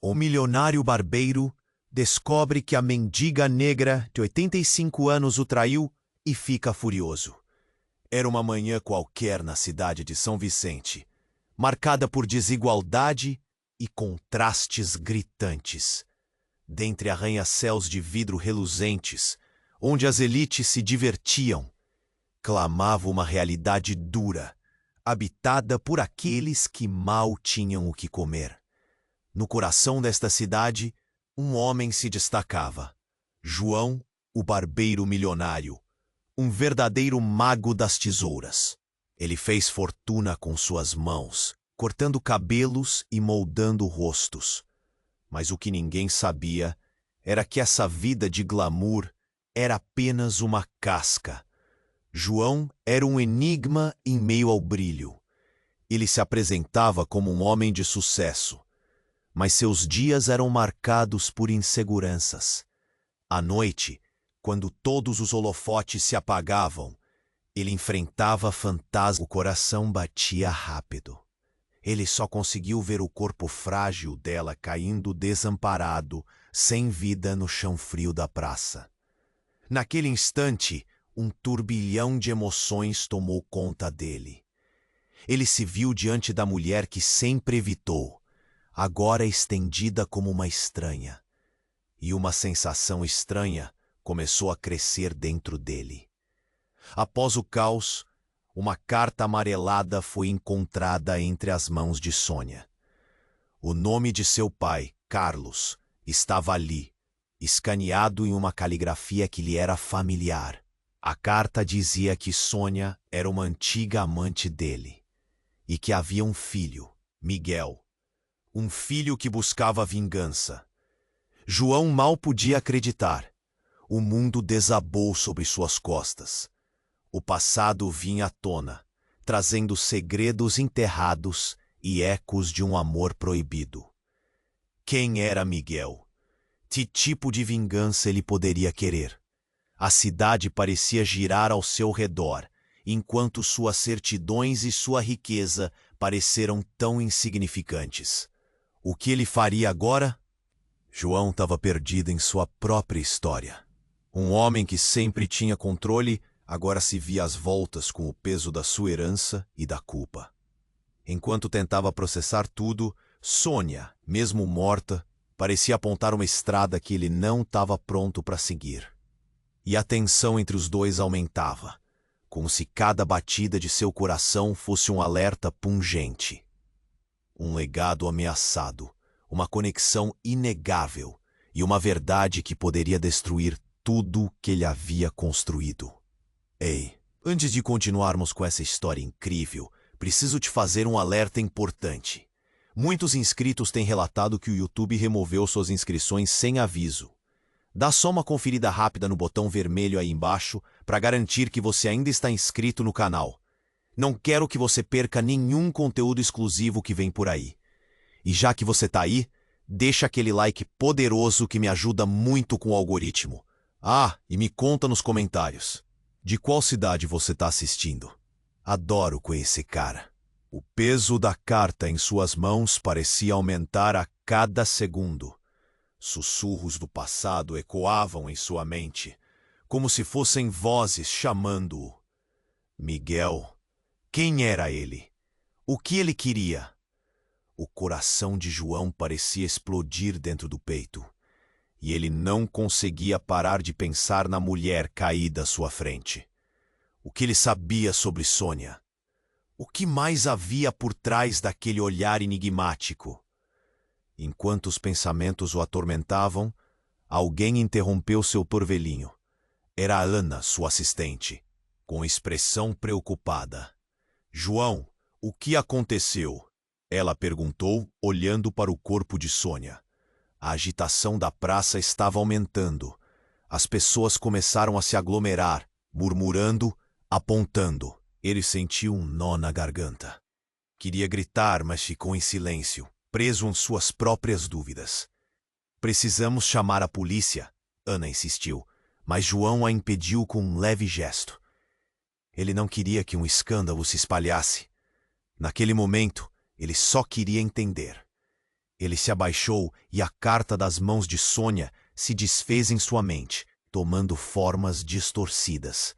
O milionário barbeiro descobre que a mendiga negra de 85 anos o traiu e fica furioso. Era uma manhã qualquer na cidade de São Vicente, marcada por desigualdade e contrastes gritantes. Dentre arranha-céus de vidro reluzentes, onde as elites se divertiam, clamava uma realidade dura, habitada por aqueles que mal tinham o que comer. No coração desta cidade, um homem se destacava. João, o barbeiro milionário, um verdadeiro mago das tesouras. Ele fez fortuna com suas mãos, cortando cabelos e moldando rostos. Mas o que ninguém sabia era que essa vida de glamour era apenas uma casca. João era um enigma em meio ao brilho. Ele se apresentava como um homem de sucesso, mas seus dias eram marcados por inseguranças. À noite, quando todos os holofotes se apagavam, ele enfrentava fantasmas. O coração batia rápido. Ele só conseguiu ver o corpo frágil dela caindo desamparado, sem vida no chão frio da praça. Naquele instante, um turbilhão de emoções tomou conta dele. Ele se viu diante da mulher que sempre evitou, agora estendida como uma estranha. E uma sensação estranha começou a crescer dentro dele. Após o caos, uma carta amarelada foi encontrada entre as mãos de Sônia. O nome de seu pai, Carlos, estava ali, escaneado em uma caligrafia que lhe era familiar. A carta dizia que Sônia era uma antiga amante dele e que havia um filho, Miguel, um filho que buscava vingança. João mal podia acreditar. O mundo desabou sobre suas costas. O passado vinha à tona, trazendo segredos enterrados e ecos de um amor proibido. Quem era Miguel? Que tipo de vingança ele poderia querer? A cidade parecia girar ao seu redor, enquanto suas certidões e sua riqueza pareceram tão insignificantes. O que ele faria agora? João estava perdido em sua própria história. Um homem que sempre tinha controle, agora se via às voltas com o peso da sua herança e da culpa. Enquanto tentava processar tudo, Sônia, mesmo morta, parecia apontar uma estrada que ele não estava pronto para seguir. E a tensão entre os dois aumentava, como se cada batida de seu coração fosse um alerta pungente. Um legado ameaçado, uma conexão inegável e uma verdade que poderia destruir tudo que ele havia construído. Ei, antes de continuarmos com essa história incrível, preciso te fazer um alerta importante. Muitos inscritos têm relatado que o YouTube removeu suas inscrições sem aviso. Dá só uma conferida rápida no botão vermelho aí embaixo para garantir que você ainda está inscrito no canal. Não quero que você perca nenhum conteúdo exclusivo que vem por aí. E já que você está aí, deixa aquele like poderoso que me ajuda muito com o algoritmo. Ah, e me conta nos comentários. De qual cidade você está assistindo? Adoro conhecer cara. O peso da carta em suas mãos parecia aumentar a cada segundo. Sussurros do passado ecoavam em sua mente, como se fossem vozes chamando-o. Miguel. Quem era ele? O que ele queria? O coração de João parecia explodir dentro do peito, e ele não conseguia parar de pensar na mulher caída à sua frente. O que ele sabia sobre Sônia? O que mais havia por trás daquele olhar enigmático? Enquanto os pensamentos o atormentavam, alguém interrompeu seu torvelinho. Era a Ana, sua assistente, com expressão preocupada. João, o que aconteceu? Ela perguntou, olhando para o corpo de Sônia. A agitação da praça estava aumentando. As pessoas começaram a se aglomerar, murmurando, apontando. Ele sentiu um nó na garganta. Queria gritar, mas ficou em silêncio, preso em suas próprias dúvidas. Precisamos chamar a polícia, Ana insistiu, mas João a impediu com um leve gesto. Ele não queria que um escândalo se espalhasse. Naquele momento, ele só queria entender. Ele se abaixou e a carta das mãos de Sônia se desfez em sua mente, tomando formas distorcidas.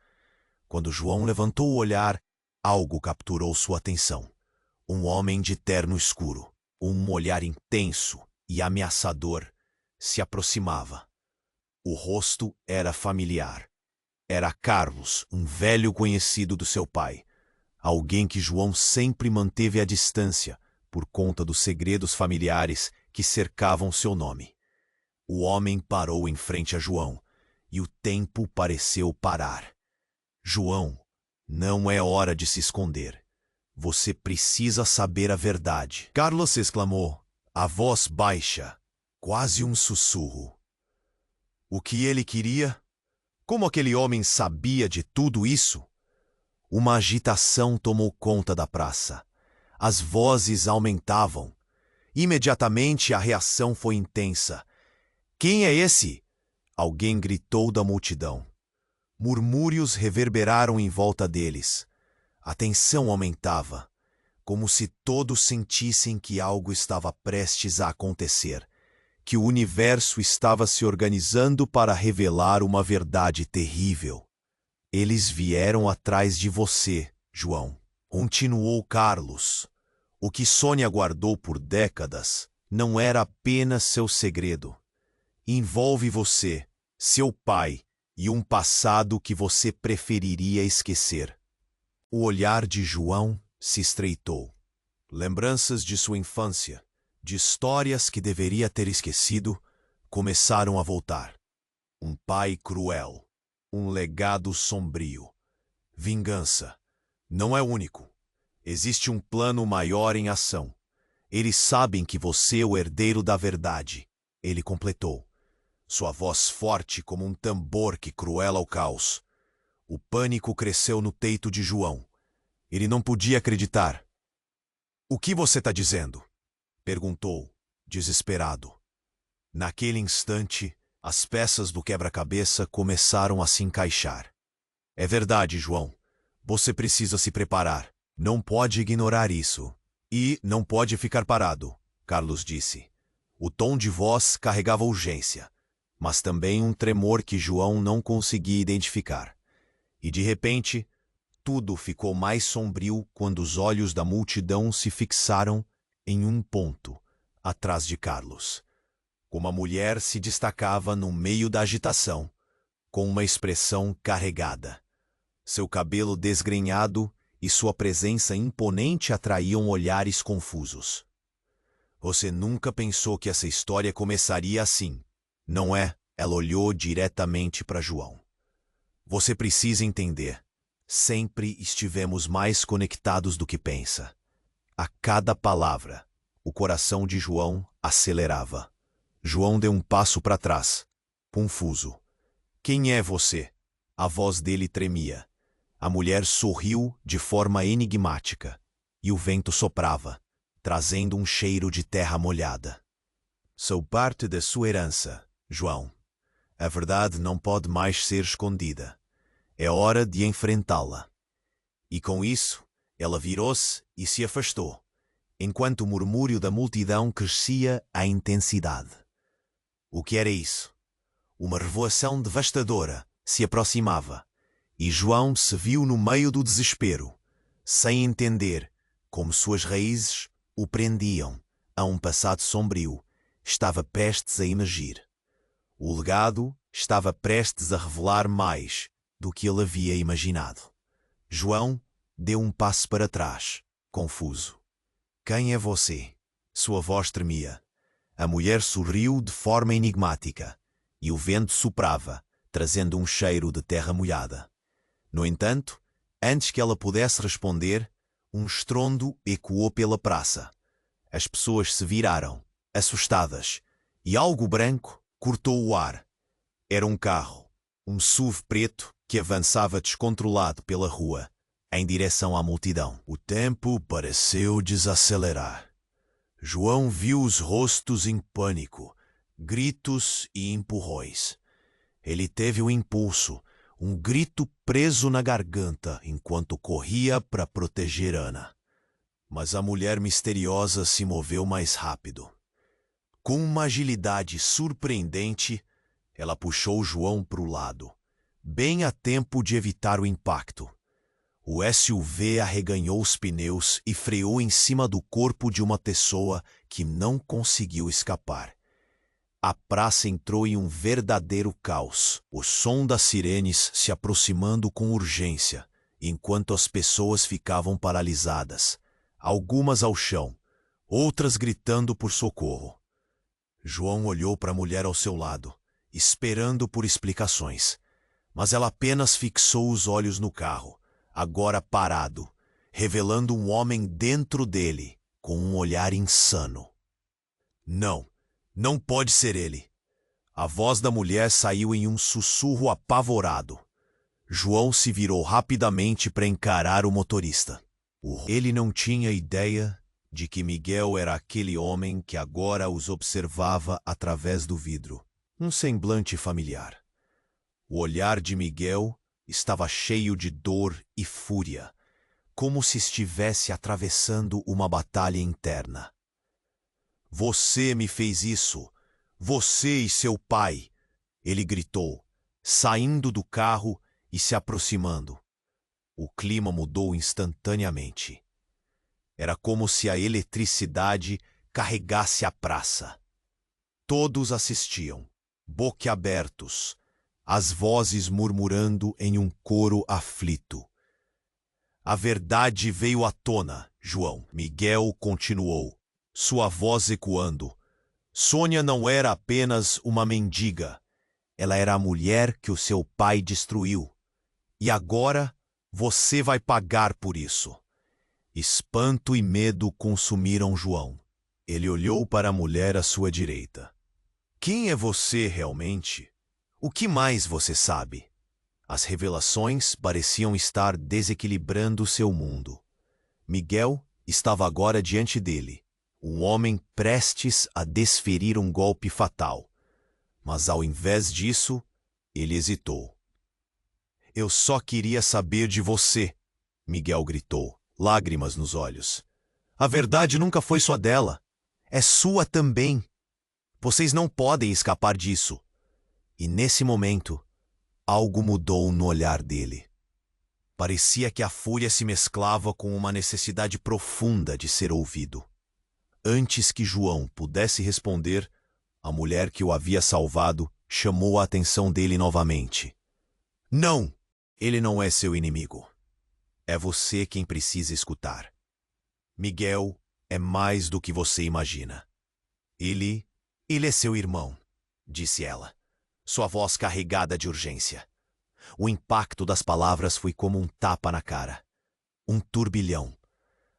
Quando João levantou o olhar, algo capturou sua atenção. Um homem de terno escuro, um olhar intenso e ameaçador, se aproximava. O rosto era familiar. Era Carlos, um velho conhecido do seu pai. Alguém que João sempre manteve à distância, por conta dos segredos familiares que cercavam seu nome. O homem parou em frente a João, e o tempo pareceu parar. João, não é hora de se esconder. Você precisa saber a verdade. Carlos exclamou, a voz baixa, quase um sussurro. O que ele queria? Como aquele homem sabia de tudo isso? Uma agitação tomou conta da praça. As vozes aumentavam. Imediatamente a reação foi intensa. Quem é esse? Alguém gritou da multidão. Murmúrios reverberaram em volta deles. A tensão aumentava, como se todos sentissem que algo estava prestes a acontecer, que o universo estava se organizando para revelar uma verdade terrível. Eles vieram atrás de você, João, continuou Carlos. O que Sônia guardou por décadas não era apenas seu segredo. Envolve você, seu pai e um passado que você preferiria esquecer. O olhar de João se estreitou. Lembranças de sua infância, de histórias que deveria ter esquecido, começaram a voltar. Um pai cruel, um legado sombrio. Vingança. Não é único. Existe um plano maior em ação. Eles sabem que você é o herdeiro da verdade. Ele completou. Sua voz forte como um tambor que cruela o caos. O pânico cresceu no peito de João. Ele não podia acreditar. O que você está dizendo? Perguntou, desesperado. Naquele instante, as peças do quebra-cabeça começaram a se encaixar. É verdade, João. Você precisa se preparar. Não pode ignorar isso. E não pode ficar parado, Carlos disse. O tom de voz carregava urgência, mas também um tremor que João não conseguia identificar. E de repente, tudo ficou mais sombrio quando os olhos da multidão se fixaram em um ponto, atrás de Carlos. Uma mulher se destacava no meio da agitação, com uma expressão carregada. Seu cabelo desgrenhado e sua presença imponente atraíam olhares confusos. Você nunca pensou que essa história começaria assim, não é? Ela olhou diretamente para João. Você precisa entender. Sempre estivemos mais conectados do que pensa. A cada palavra, o coração de João acelerava. João deu um passo para trás, confuso. Quem é você? A voz dele tremia. A mulher sorriu de forma enigmática, e o vento soprava, trazendo um cheiro de terra molhada. Sou parte da sua herança, João. A verdade não pode mais ser escondida. É hora de enfrentá-la. E com isso, ela virou-se e se afastou, enquanto o murmúrio da multidão crescia à intensidade. O que era isso? Uma revoação devastadora se aproximava, e João se viu no meio do desespero, sem entender como suas raízes o prendiam a um passado sombrio. Estava prestes a emergir. O legado estava prestes a revelar mais do que ele havia imaginado. João deu um passo para trás, confuso. Quem é você? Sua voz tremia. A mulher sorriu de forma enigmática, e o vento soprava, trazendo um cheiro de terra molhada. No entanto, antes que ela pudesse responder, um estrondo ecoou pela praça. As pessoas se viraram, assustadas, e algo branco cortou o ar. Era um carro, um SUV preto que avançava descontrolado pela rua, em direção à multidão. O tempo pareceu desacelerar. João viu os rostos em pânico, gritos e empurrões. Ele teve um impulso, um grito preso na garganta enquanto corria para proteger Ana. Mas a mulher misteriosa se moveu mais rápido. Com uma agilidade surpreendente, ela puxou João para o lado, bem a tempo de evitar o impacto. O SUV arreganhou os pneus e freou em cima do corpo de uma pessoa que não conseguiu escapar. A praça entrou em um verdadeiro caos, o som das sirenes se aproximando com urgência, enquanto as pessoas ficavam paralisadas, algumas ao chão, outras gritando por socorro. João olhou para a mulher ao seu lado, esperando por explicações, mas ela apenas fixou os olhos no carro, agora parado, revelando um homem dentro dele, com um olhar insano. Não, não pode ser ele. A voz da mulher saiu em um sussurro apavorado. João se virou rapidamente para encarar o motorista. Ele não tinha ideia de que Miguel era aquele homem que agora os observava através do vidro. Um semblante familiar. O olhar de Miguel estava cheio de dor e fúria, como se estivesse atravessando uma batalha interna. Você me fez isso! Você e seu pai! Ele gritou, saindo do carro e se aproximando. O clima mudou instantaneamente. Era como se a eletricidade carregasse a praça. Todos assistiam, boquiabertos, as vozes murmurando em um coro aflito. A verdade veio à tona, João. Miguel continuou, sua voz ecoando. Sônia não era apenas uma mendiga. Ela era a mulher que o seu pai destruiu. E agora você vai pagar por isso. Espanto e medo consumiram João. Ele olhou para a mulher à sua direita. Quem é você realmente? O que mais você sabe? As revelações pareciam estar desequilibrando seu mundo. Miguel estava agora diante dele, um homem prestes a desferir um golpe fatal. Mas ao invés disso, ele hesitou. Eu só queria saber de você, Miguel gritou, lágrimas nos olhos. A verdade nunca foi só dela. É sua também. Vocês não podem escapar disso. E nesse momento, algo mudou no olhar dele. Parecia que a fúria se mesclava com uma necessidade profunda de ser ouvido. Antes que João pudesse responder, a mulher que o havia salvado chamou a atenção dele novamente. Não! Ele não é seu inimigo. É você quem precisa escutar. Miguel é mais do que você imagina. Ele é seu irmão, disse ela, sua voz carregada de urgência. O impacto das palavras foi como um tapa na cara. Um turbilhão.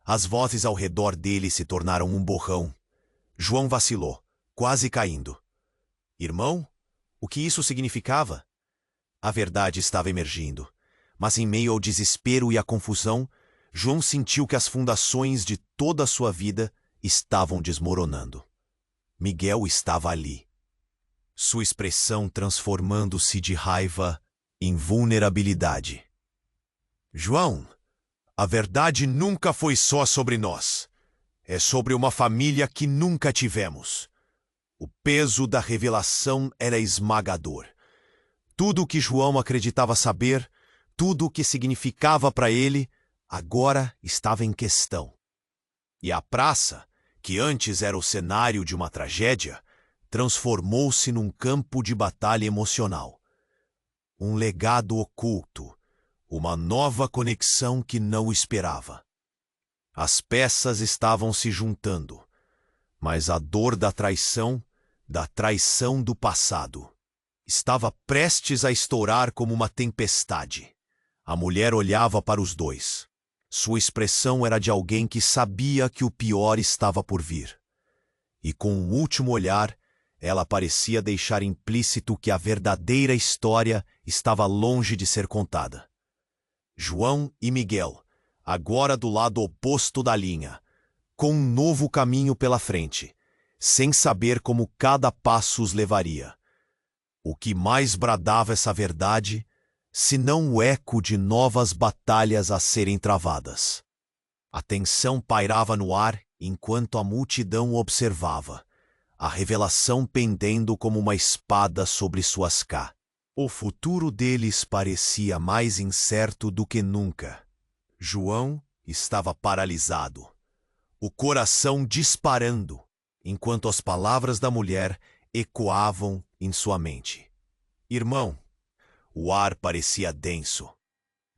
As vozes ao redor dele se tornaram um borrão. João vacilou, quase caindo. Irmão? O que isso significava? A verdade estava emergindo, mas em meio ao desespero e à confusão, João sentiu que as fundações de toda a sua vida estavam desmoronando. Miguel estava ali, sua expressão transformando-se de raiva em vulnerabilidade. João, a verdade nunca foi só sobre nós. É sobre uma família que nunca tivemos. O peso da revelação era esmagador. Tudo o que João acreditava saber, tudo o que significava para ele, agora estava em questão. E a praça, que antes era o cenário de uma tragédia, transformou-se num campo de batalha emocional. Um legado oculto, uma nova conexão que não esperava. As peças estavam se juntando, mas a dor da traição do passado, estava prestes a estourar como uma tempestade. A mulher olhava para os dois. Sua expressão era de alguém que sabia que o pior estava por vir. E com o último olhar, ela parecia deixar implícito que a verdadeira história estava longe de ser contada. João e Miguel, agora do lado oposto da linha, com um novo caminho pela frente, sem saber como cada passo os levaria. O que mais bradava essa verdade, senão o eco de novas batalhas a serem travadas? A tensão pairava no ar enquanto a multidão observava, a revelação pendendo como uma espada sobre suas cá. O futuro deles parecia mais incerto do que nunca. João estava paralisado, o coração disparando, enquanto as palavras da mulher ecoavam em sua mente. Irmão, o ar parecia denso,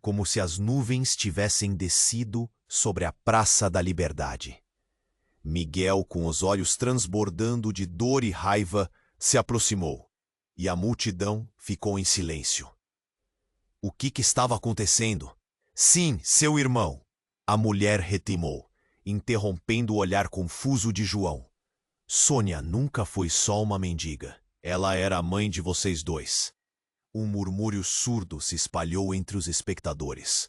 como se as nuvens tivessem descido sobre a Praça da Liberdade. Miguel, com os olhos transbordando de dor e raiva, se aproximou, e a multidão ficou em silêncio. O que estava acontecendo? Sim, seu irmão, a mulher retimou, interrompendo o olhar confuso de João. Sônia nunca foi só uma mendiga. Ela era a mãe de vocês dois. Um murmúrio surdo se espalhou entre os espectadores.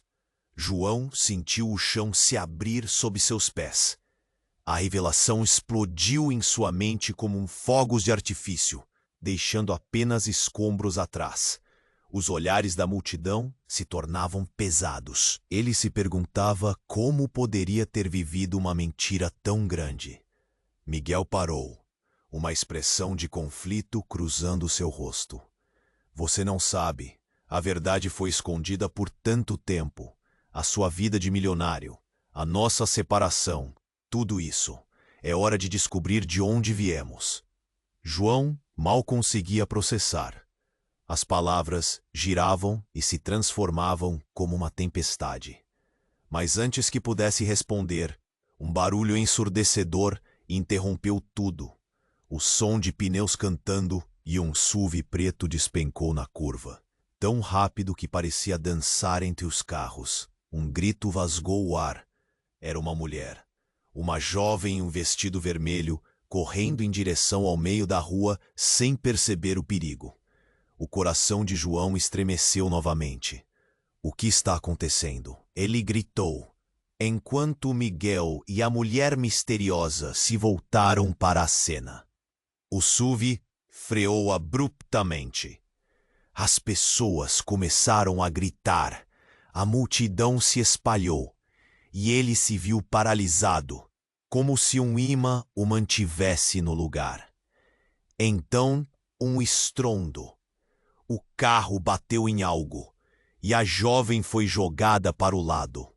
João sentiu o chão se abrir sob seus pés. A revelação explodiu em sua mente como um fogos de artifício, deixando apenas escombros atrás. Os olhares da multidão se tornavam pesados. Ele se perguntava como poderia ter vivido uma mentira tão grande. Miguel parou, uma expressão de conflito cruzando seu rosto. Você não sabe, a verdade foi escondida por tanto tempo. A sua vida de milionário, a nossa separação, tudo isso. É hora de descobrir de onde viemos. João mal conseguia processar. As palavras giravam e se transformavam como uma tempestade. Mas antes que pudesse responder, um barulho ensurdecedor interrompeu tudo. O som de pneus cantando e um SUV preto despencou na curva. Tão rápido que parecia dançar entre os carros. Um grito vasgou o ar. Era uma mulher. Uma jovem em um vestido vermelho, correndo em direção ao meio da rua sem perceber o perigo. O coração de João estremeceu novamente. O que está acontecendo? Ele gritou, enquanto Miguel e a mulher misteriosa se voltaram para a cena. O SUV freou abruptamente. As pessoas começaram a gritar. A multidão se espalhou. E ele se viu paralisado, como se um imã o mantivesse no lugar. Então, um estrondo. O carro bateu em algo, e a jovem foi jogada para o lado.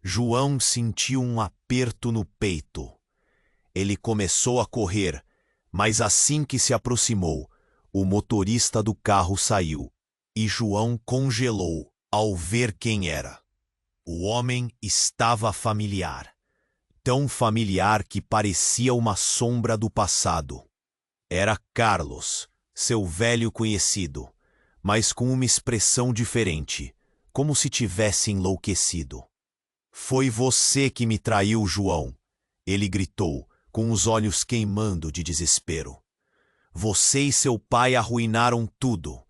João sentiu um aperto no peito. Ele começou a correr, mas assim que se aproximou, o motorista do carro saiu, e João congelou ao ver quem era. O homem estava familiar, tão familiar que parecia uma sombra do passado. Era Carlos, seu velho conhecido, mas com uma expressão diferente, como se tivesse enlouquecido. Foi você que me traiu, João, ele gritou, com os olhos queimando de desespero. Você e seu pai arruinaram tudo,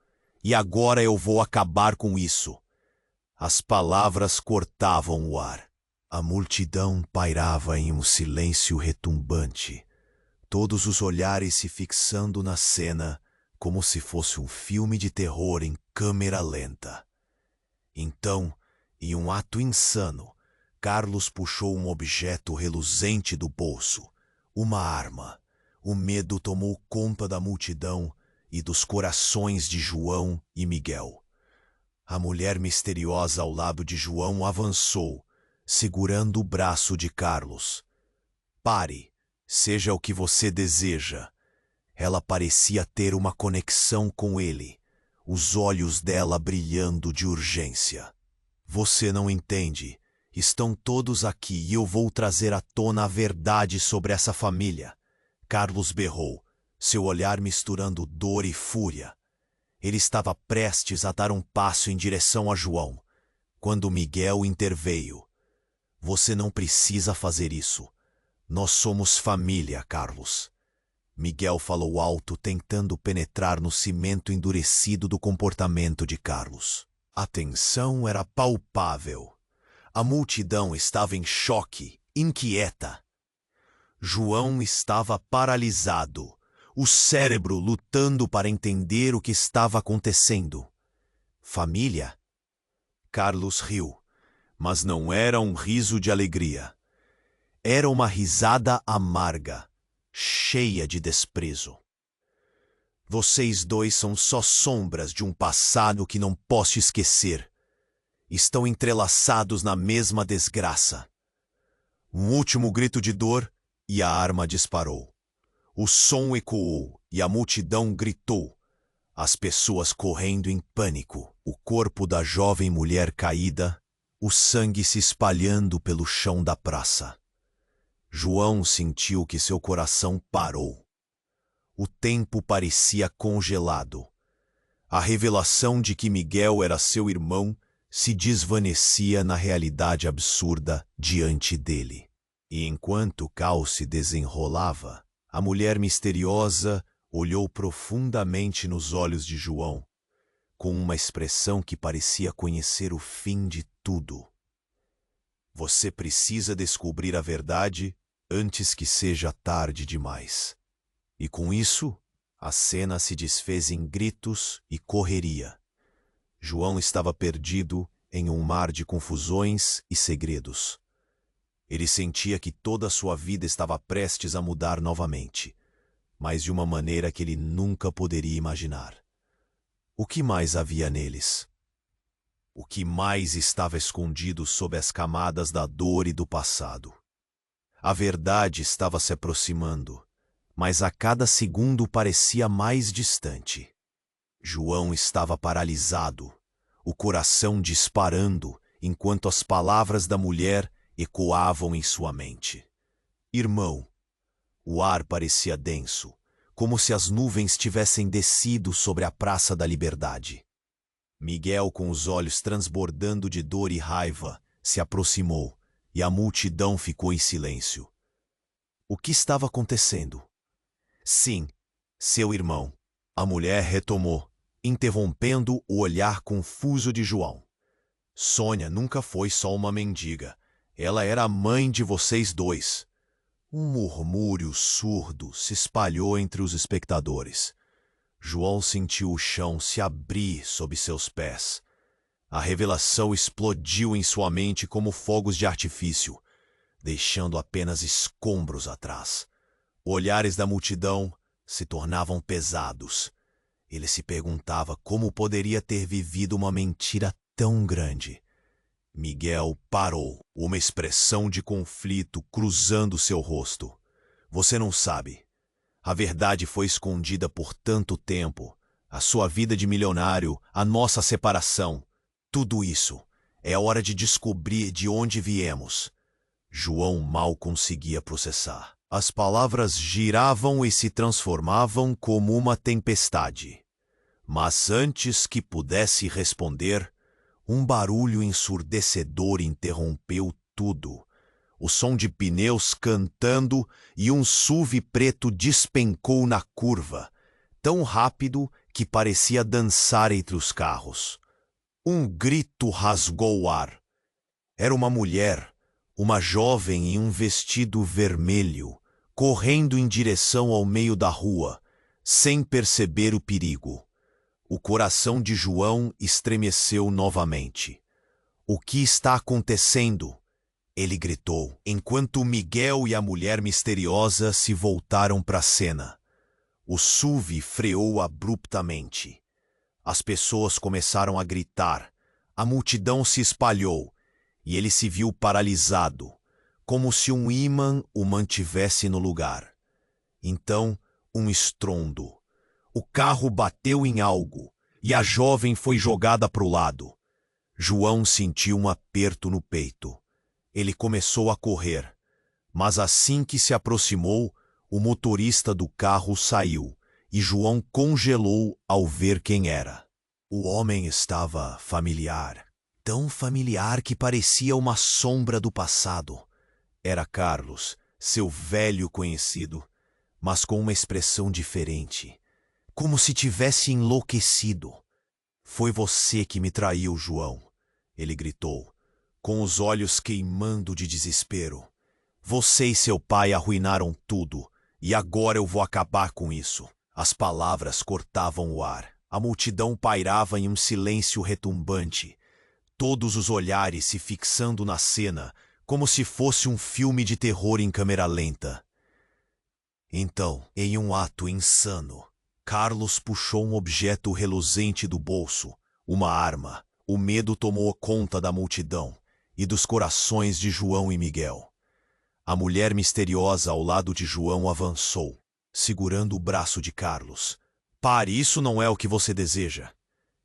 e agora eu vou acabar com isso. As palavras cortavam o ar. A multidão pairava em um silêncio retumbante, todos os olhares se fixando na cena como se fosse um filme de terror em câmera lenta. Então, em um ato insano, Carlos puxou um objeto reluzente do bolso, uma arma. O medo tomou conta da multidão e dos corações de João e Miguel. A mulher misteriosa ao lado de João avançou, segurando o braço de Carlos. Pare, seja o que você deseja. Ela parecia ter uma conexão com ele, os olhos dela brilhando de urgência. Você não entende. Estão todos aqui e eu vou trazer à tona a verdade sobre essa família. Carlos berrou, seu olhar misturando dor e fúria. Ele estava prestes a dar um passo em direção a João, quando Miguel interveio. Você não precisa fazer isso. Nós somos família, Carlos. Miguel falou alto, tentando penetrar no cimento endurecido do comportamento de Carlos. A tensão era palpável. A multidão estava em choque, inquieta. João estava paralisado, o cérebro lutando para entender o que estava acontecendo. Família? Carlos riu, mas não era um riso de alegria. Era uma risada amarga. cheia de desprezo. Vocês dois são só sombras de um passado que não posso esquecer. Estão entrelaçados na mesma desgraça. Um último grito de dor e a arma disparou. O som ecoou e a multidão gritou. As pessoas correndo em pânico, o corpo da jovem mulher caída, o sangue se espalhando pelo chão da praça. João sentiu que seu coração parou. O tempo parecia congelado. A revelação de que Miguel era seu irmão se desvanecia na realidade absurda diante dele. E enquanto o caos se desenrolava, a mulher misteriosa olhou profundamente nos olhos de João, com uma expressão que parecia conhecer o fim de tudo. Você precisa descobrir a verdade antes que seja tarde demais. E com isso, a cena se desfez em gritos e correria. João estava perdido em um mar de confusões e segredos. Ele sentia que toda a sua vida estava prestes a mudar novamente, mas de uma maneira que ele nunca poderia imaginar. O que mais havia neles? O que mais estava escondido sob as camadas da dor e do passado? A verdade estava se aproximando, mas a cada segundo parecia mais distante. João estava paralisado, o coração disparando, enquanto as palavras da mulher ecoavam em sua mente. Irmão. O ar parecia denso, como se as nuvens tivessem descido sobre a Praça da Liberdade. Miguel, com os olhos transbordando de dor e raiva, se aproximou, e a multidão ficou em silêncio. O que estava acontecendo? Sim, seu irmão. A mulher retomou, interrompendo o olhar confuso de João. Sônia nunca foi só uma mendiga. Ela era a mãe de vocês dois. Um murmúrio surdo se espalhou entre os espectadores. João sentiu o chão se abrir sob seus pés. A revelação explodiu em sua mente como fogos de artifício, deixando apenas escombros atrás. Olhares da multidão se tornavam pesados. Ele se perguntava como poderia ter vivido uma mentira tão grande. Miguel parou, uma expressão de conflito cruzando seu rosto. Você não sabe. A verdade foi escondida por tanto tempo. A sua vida de milionário, a nossa separação. Tudo isso. É hora de descobrir de onde viemos. João mal conseguia processar. As palavras giravam e se transformavam como uma tempestade. Mas antes que pudesse responder, um barulho ensurdecedor interrompeu tudo. O som de pneus cantando e um SUV preto despencou na curva, tão rápido que parecia dançar entre os carros. Um grito rasgou o ar. Era uma mulher, uma jovem em um vestido vermelho, correndo em direção ao meio da rua, sem perceber o perigo. O coração de João estremeceu novamente. O que está acontecendo? Ele gritou, enquanto Miguel e a mulher misteriosa se voltaram para a cena. O SUV freou abruptamente. As pessoas começaram a gritar. A multidão se espalhou e ele se viu paralisado, como se um ímã o mantivesse no lugar. Então, um estrondo. O carro bateu em algo e a jovem foi jogada para o lado. João sentiu um aperto no peito. Ele começou a correr, mas assim que se aproximou, o motorista do carro saiu e João congelou ao ver quem era. O homem estava familiar, tão familiar que parecia uma sombra do passado. Era Carlos, seu velho conhecido, mas com uma expressão diferente, como se tivesse enlouquecido. Foi você que me traiu, João, ele gritou, com os olhos queimando de desespero. Você e seu pai arruinaram tudo, e agora eu vou acabar com isso. As palavras cortavam o ar. A multidão pairava em um silêncio retumbante, todos os olhares se fixando na cena, como se fosse um filme de terror em câmera lenta. Então, em um ato insano, Carlos puxou um objeto reluzente do bolso, uma arma. O medo tomou conta da multidão e dos corações de João e Miguel. A mulher misteriosa ao lado de João avançou, segurando o braço de Carlos. Pare, isso não é o que você deseja.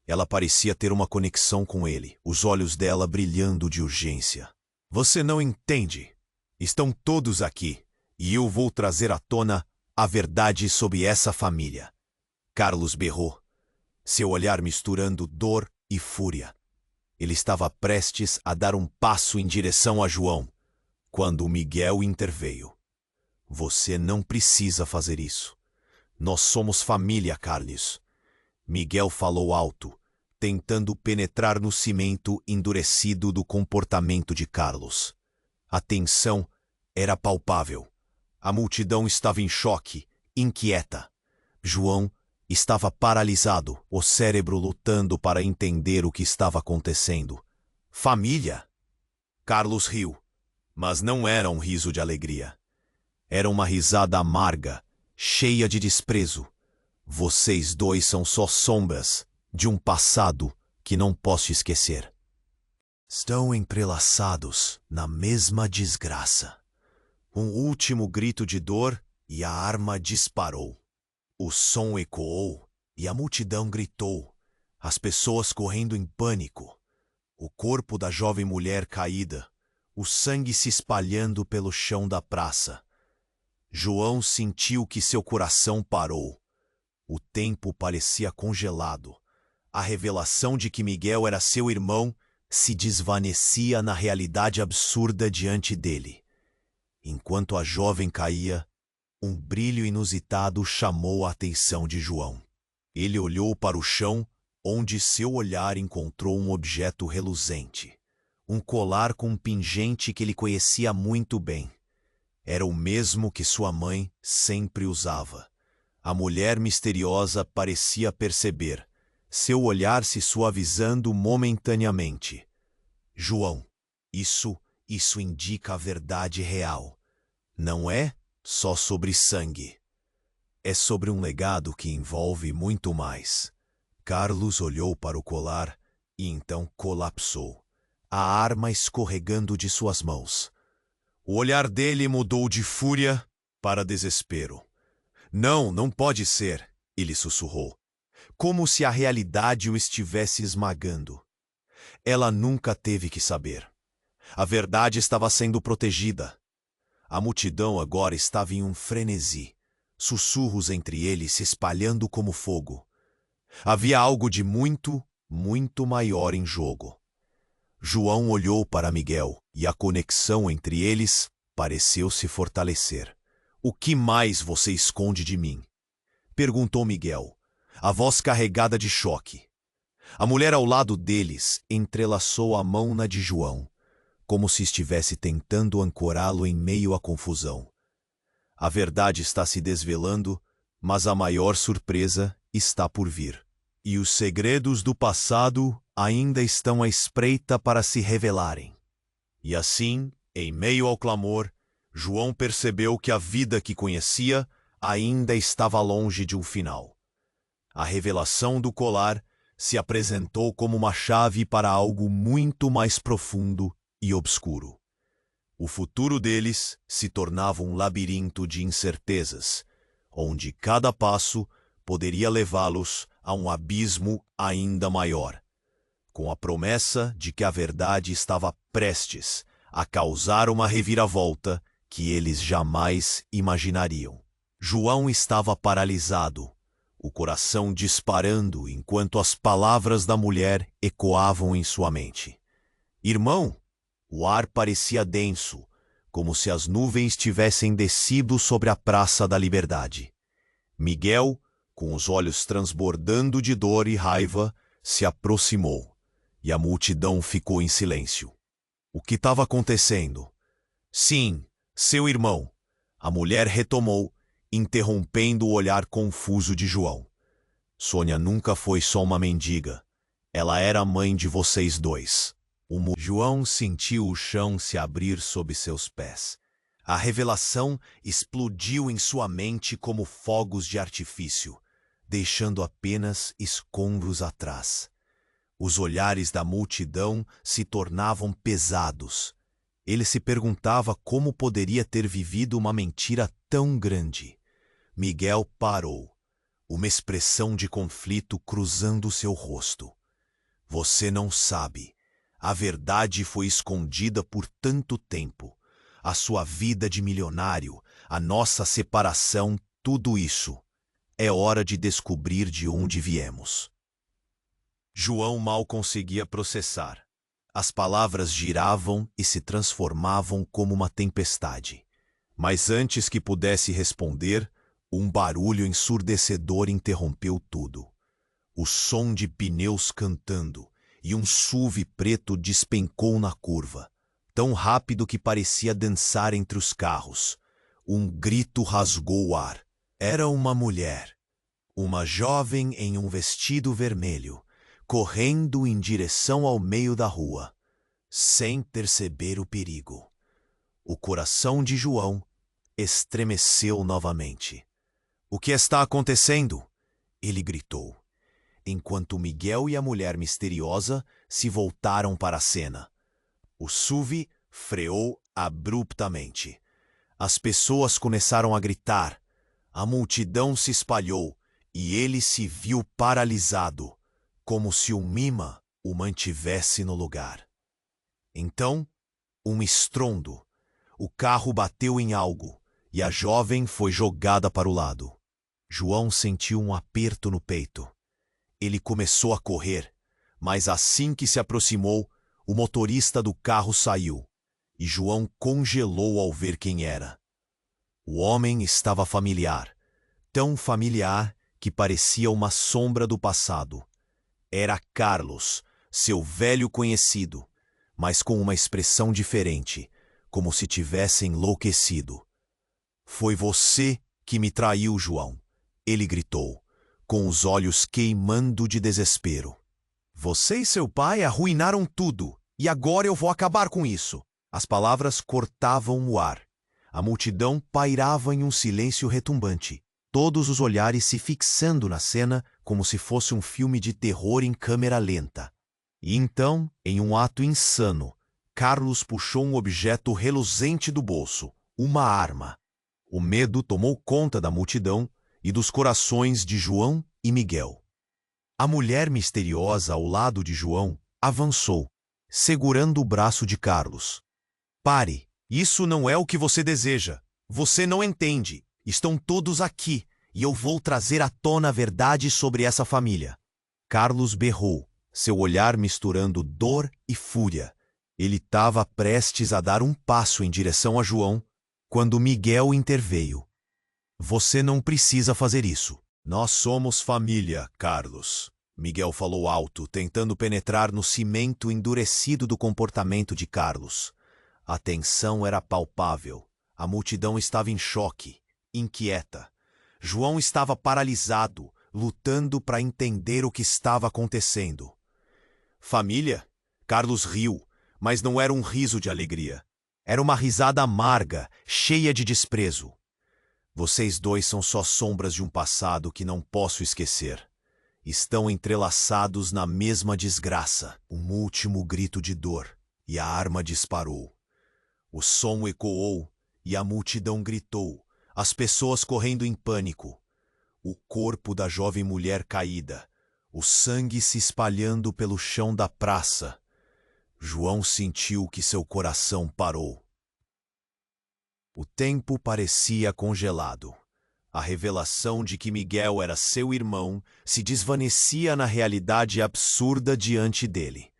Ela parecia ter uma conexão com ele, os olhos dela brilhando de urgência. Você não entende. Estão todos aqui, e eu vou trazer à tona a verdade sobre essa família. Carlos berrou, seu olhar misturando dor e fúria. Ele estava prestes a dar um passo em direção a João, quando Miguel interveio. Você não precisa fazer isso. Nós somos família, Carlos. Miguel falou alto, tentando penetrar no cimento endurecido do comportamento de Carlos. A tensão era palpável. A multidão estava em choque, inquieta. João estava paralisado, o cérebro lutando para entender o que estava acontecendo. Família? Carlos riu, mas não era um riso de alegria. Era uma risada amarga, cheia de desprezo. Vocês dois são só sombras de um passado que não posso esquecer. Estão entrelaçados na mesma desgraça. Um último grito de dor e a arma disparou. O som ecoou e a multidão gritou, as pessoas correndo em pânico. O corpo da jovem mulher caída, o sangue se espalhando pelo chão da praça. João sentiu que seu coração parou. O tempo parecia congelado. A revelação de que Miguel era seu irmão se desvanecia na realidade absurda diante dele. Enquanto a jovem caía, um brilho inusitado chamou a atenção de João. Ele olhou para o chão, onde seu olhar encontrou um objeto reluzente. Um colar com um pingente que ele conhecia muito bem. Era o mesmo que sua mãe sempre usava. A mulher misteriosa parecia perceber, seu olhar se suavizando momentaneamente. João, isso indica a verdade real. Não é só sobre sangue. É sobre um legado que envolve muito mais. Carlos olhou para o colar e então colapsou, a arma escorregando de suas mãos. O olhar dele mudou de fúria para desespero. Não, não pode ser, ele sussurrou, como se a realidade o estivesse esmagando. Ela nunca teve que saber. A verdade estava sendo protegida. A multidão agora estava em um frenesi, sussurros entre eles se espalhando como fogo. Havia algo de muito, muito maior em jogo. João olhou para Miguel e a conexão entre eles pareceu se fortalecer. O que mais você esconde de mim? Perguntou Miguel, a voz carregada de choque. A mulher ao lado deles entrelaçou a mão na de João, como se estivesse tentando ancorá-lo em meio à confusão. A verdade está se desvelando, mas a maior surpresa está por vir. E os segredos do passado ainda estão à espreita para se revelarem. E assim, em meio ao clamor, João percebeu que a vida que conhecia ainda estava longe de um final. A revelação do colar se apresentou como uma chave para algo muito mais profundo e obscuro. O futuro deles se tornava um labirinto de incertezas, onde cada passo poderia levá-los a um abismo ainda maior, com a promessa de que a verdade estava prestes a causar uma reviravolta que eles jamais imaginariam. João estava paralisado, o coração disparando enquanto as palavras da mulher ecoavam em sua mente. Irmão, o ar parecia denso, como se as nuvens tivessem descido sobre a Praça da Liberdade. Miguel, com os olhos transbordando de dor e raiva, se aproximou, e a multidão ficou em silêncio. O que estava acontecendo? Sim, seu irmão. A mulher retomou, interrompendo o olhar confuso de João. Sônia nunca foi só uma mendiga. Ela era a mãe de vocês dois. João sentiu o chão se abrir sob seus pés. A revelação explodiu em sua mente como fogos de artifício, deixando apenas escombros atrás. Os olhares da multidão se tornavam pesados. Ele se perguntava como poderia ter vivido uma mentira tão grande. Miguel parou, uma expressão de conflito cruzando seu rosto. Você não sabe. A verdade foi escondida por tanto tempo. A sua vida de milionário, a nossa separação, tudo isso. É hora de descobrir de onde viemos. João mal conseguia processar. As palavras giravam e se transformavam como uma tempestade. Mas antes que pudesse responder, um barulho ensurdecedor interrompeu tudo. O som de pneus cantando, e um SUV preto despencou na curva, tão rápido que parecia dançar entre os carros. Um grito rasgou o ar. Era uma mulher, uma jovem em um vestido vermelho, correndo em direção ao meio da rua, sem perceber o perigo. O coração de João estremeceu novamente. O que está acontecendo? Ele gritou, enquanto Miguel e a mulher misteriosa se voltaram para a cena. O SUV freou abruptamente. As pessoas começaram a gritar. A multidão se espalhou e ele se viu paralisado, como se um imã o mantivesse no lugar. Então, um estrondo. O carro bateu em algo e a jovem foi jogada para o lado. João sentiu um aperto no peito. Ele começou a correr, mas assim que se aproximou, o motorista do carro saiu, e João congelou ao ver quem era. O homem estava familiar, tão familiar que parecia uma sombra do passado. Era Carlos, seu velho conhecido, mas com uma expressão diferente, como se tivesse enlouquecido. Foi você que me traiu, João, ele gritou, com os olhos queimando de desespero. Você e seu pai arruinaram tudo, e agora eu vou acabar com isso. As palavras cortavam o ar. A multidão pairava em um silêncio retumbante, todos os olhares se fixando na cena como se fosse um filme de terror em câmera lenta. E então, em um ato insano, Carlos puxou um objeto reluzente do bolso, uma arma. O medo tomou conta da multidão e dos corações de João e Miguel. A mulher misteriosa ao lado de João avançou, segurando o braço de Carlos. Pare, isso não é o que você deseja. Você não entende. Estão todos aqui e eu vou trazer à tona a verdade sobre essa família. Carlos berrou, seu olhar misturando dor e fúria. Ele estava prestes a dar um passo em direção a João, quando Miguel interveio. Você não precisa fazer isso. Nós somos família, Carlos. Miguel falou alto, tentando penetrar no cimento endurecido do comportamento de Carlos. A tensão era palpável. A multidão estava em choque, inquieta. João estava paralisado, lutando para entender o que estava acontecendo. Família? Carlos riu, mas não era um riso de alegria. Era uma risada amarga, cheia de desprezo. Vocês dois são só sombras de um passado que não posso esquecer. Estão entrelaçados na mesma desgraça. Um último grito de dor, e a arma disparou. O som ecoou, e a multidão gritou, as pessoas correndo em pânico. O corpo da jovem mulher caída, o sangue se espalhando pelo chão da praça. João sentiu que seu coração parou. O tempo parecia congelado. A revelação de que Miguel era seu irmão se desvanecia na realidade absurda diante dele.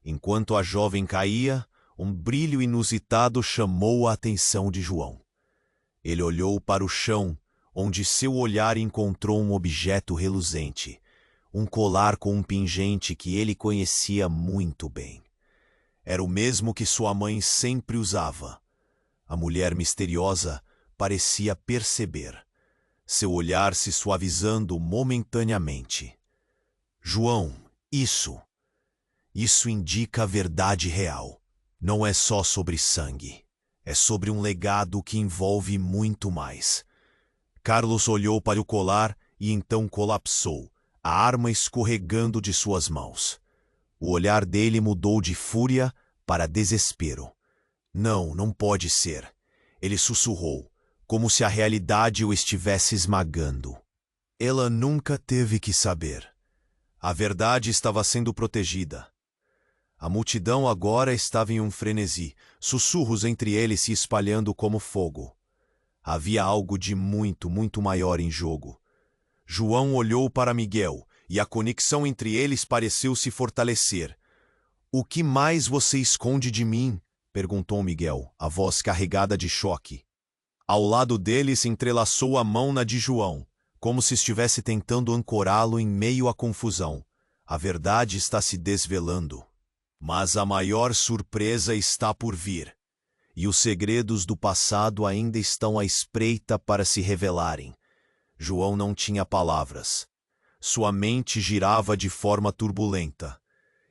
Enquanto a jovem caía, um brilho inusitado chamou a atenção de João. Ele olhou para o chão, onde seu olhar encontrou um objeto reluzente, um colar com um pingente que ele conhecia muito bem. Era o mesmo que sua mãe sempre usava. A mulher misteriosa parecia perceber, seu olhar se suavizando momentaneamente. João, isso indica a verdade real. Não é só sobre sangue. É sobre um legado que envolve muito mais. Carlos olhou para o colar e então colapsou, a arma escorregando de suas mãos. O olhar dele mudou de fúria para desespero. Não, não pode ser. Ele sussurrou, como se a realidade o estivesse esmagando. Ela nunca teve que saber. A verdade estava sendo protegida. A multidão agora estava em um frenesi, sussurros entre eles se espalhando como fogo. Havia algo de muito, muito maior em jogo. João olhou para Miguel, e a conexão entre eles pareceu se fortalecer. "O que mais você esconde de mim?" perguntou Miguel, a voz carregada de choque. Ao lado dele se entrelaçou a mão na de João, como se estivesse tentando ancorá-lo em meio à confusão. A verdade está se desvelando. Mas a maior surpresa está por vir. E os segredos do passado ainda estão à espreita para se revelarem. João não tinha palavras. Sua mente girava de forma turbulenta.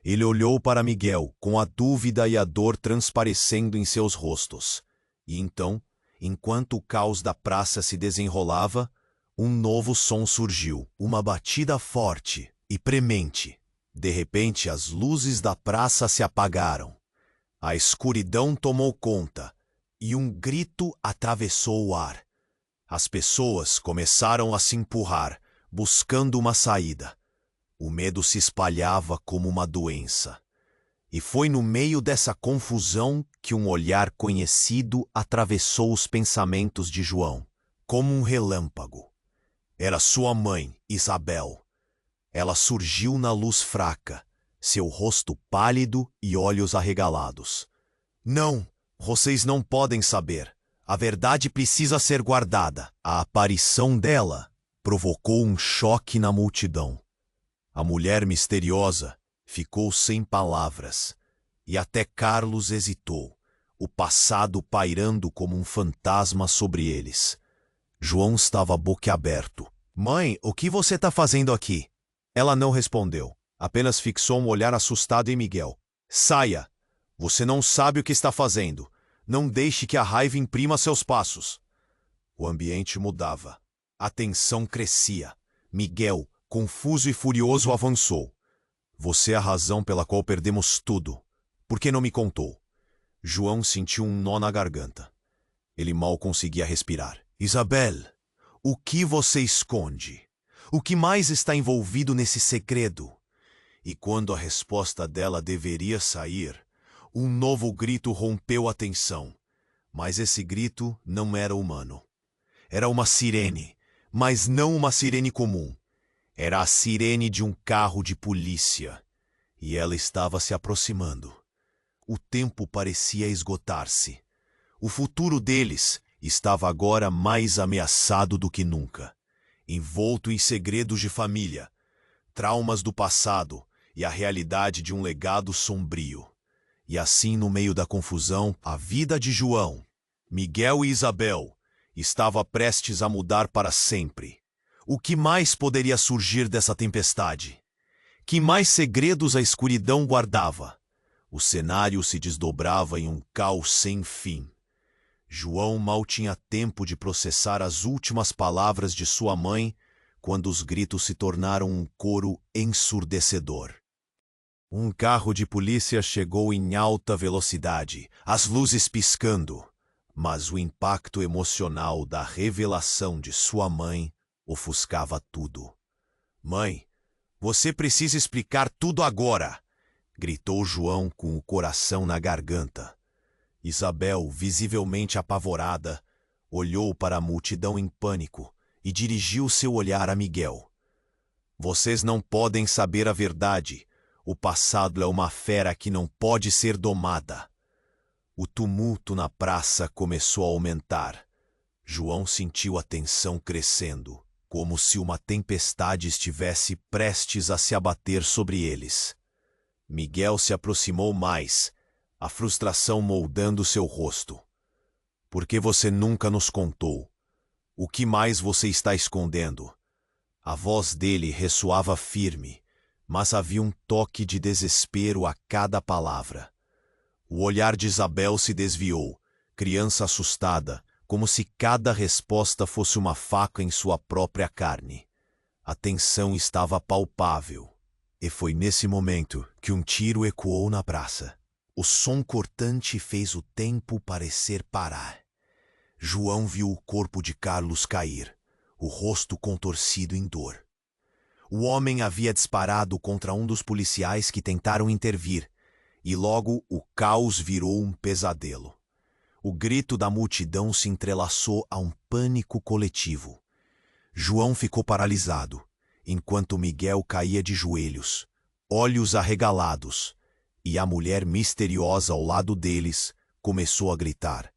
Ele olhou para Miguel, com a dúvida e a dor transparecendo em seus rostos. E então, enquanto o caos da praça se desenrolava, um novo som surgiu, uma batida forte e premente. De repente, as luzes da praça se apagaram. A escuridão tomou conta, e um grito atravessou o ar. As pessoas começaram a se empurrar, buscando uma saída. O medo se espalhava como uma doença. E foi no meio dessa confusão que um olhar conhecido atravessou os pensamentos de João, como um relâmpago. Era sua mãe, Isabel. Ela surgiu na luz fraca, seu rosto pálido e olhos arregalados. "Não, vocês não podem saber. A verdade precisa ser guardada." A aparição dela provocou um choque na multidão. A mulher misteriosa ficou sem palavras, e até Carlos hesitou, o passado pairando como um fantasma sobre eles. João estava boquiaberto. "Mãe, o que você está fazendo aqui?" Ela não respondeu, apenas fixou um olhar assustado em Miguel. "Saia! Você não sabe o que está fazendo. Não deixe que a raiva imprima seus passos." O ambiente mudava. A tensão crescia. Miguel, confuso e furioso, avançou. "Você é a razão pela qual perdemos tudo. Por que não me contou?" João sentiu um nó na garganta. Ele mal conseguia respirar. "Isabel, o que você esconde? O que mais está envolvido nesse segredo?" E quando a resposta dela deveria sair, um novo grito rompeu a tensão. Mas esse grito não era humano. Era uma sirene, mas não uma sirene comum. Era a sirene de um carro de polícia. E ela estava se aproximando. O tempo parecia esgotar-se. O futuro deles estava agora mais ameaçado do que nunca. Envolto em segredos de família, traumas do passado e a realidade de um legado sombrio. E assim, no meio da confusão, a vida de João, Miguel e Isabel estava prestes a mudar para sempre. O que mais poderia surgir dessa tempestade? Que mais segredos a escuridão guardava? O cenário se desdobrava em um caos sem fim. João mal tinha tempo de processar as últimas palavras de sua mãe quando os gritos se tornaram um coro ensurdecedor. Um carro de polícia chegou em alta velocidade, as luzes piscando, mas o impacto emocional da revelação de sua mãe ofuscava tudo. "Mãe, você precisa explicar tudo agora!" gritou João com o coração na garganta. Isabel, visivelmente apavorada, olhou para a multidão em pânico e dirigiu seu olhar a Miguel. "Vocês não podem saber a verdade. O passado é uma fera que não pode ser domada." O tumulto na praça começou a aumentar. João sentiu a tensão crescendo, como se uma tempestade estivesse prestes a se abater sobre eles. Miguel se aproximou mais, a frustração moldando seu rosto. "Por que você nunca nos contou? O que mais você está escondendo?" A voz dele ressoava firme, mas havia um toque de desespero a cada palavra. O olhar de Isabel se desviou, criança assustada, como se cada resposta fosse uma faca em sua própria carne. A tensão estava palpável, e foi nesse momento que um tiro ecoou na praça. O som cortante fez o tempo parecer parar. João viu o corpo de Carlos cair, o rosto contorcido em dor. O homem havia disparado contra um dos policiais que tentaram intervir, e logo o caos virou um pesadelo. O grito da multidão se entrelaçou a um pânico coletivo. João ficou paralisado, enquanto Miguel caía de joelhos, olhos arregalados, e a mulher misteriosa ao lado deles começou a gritar: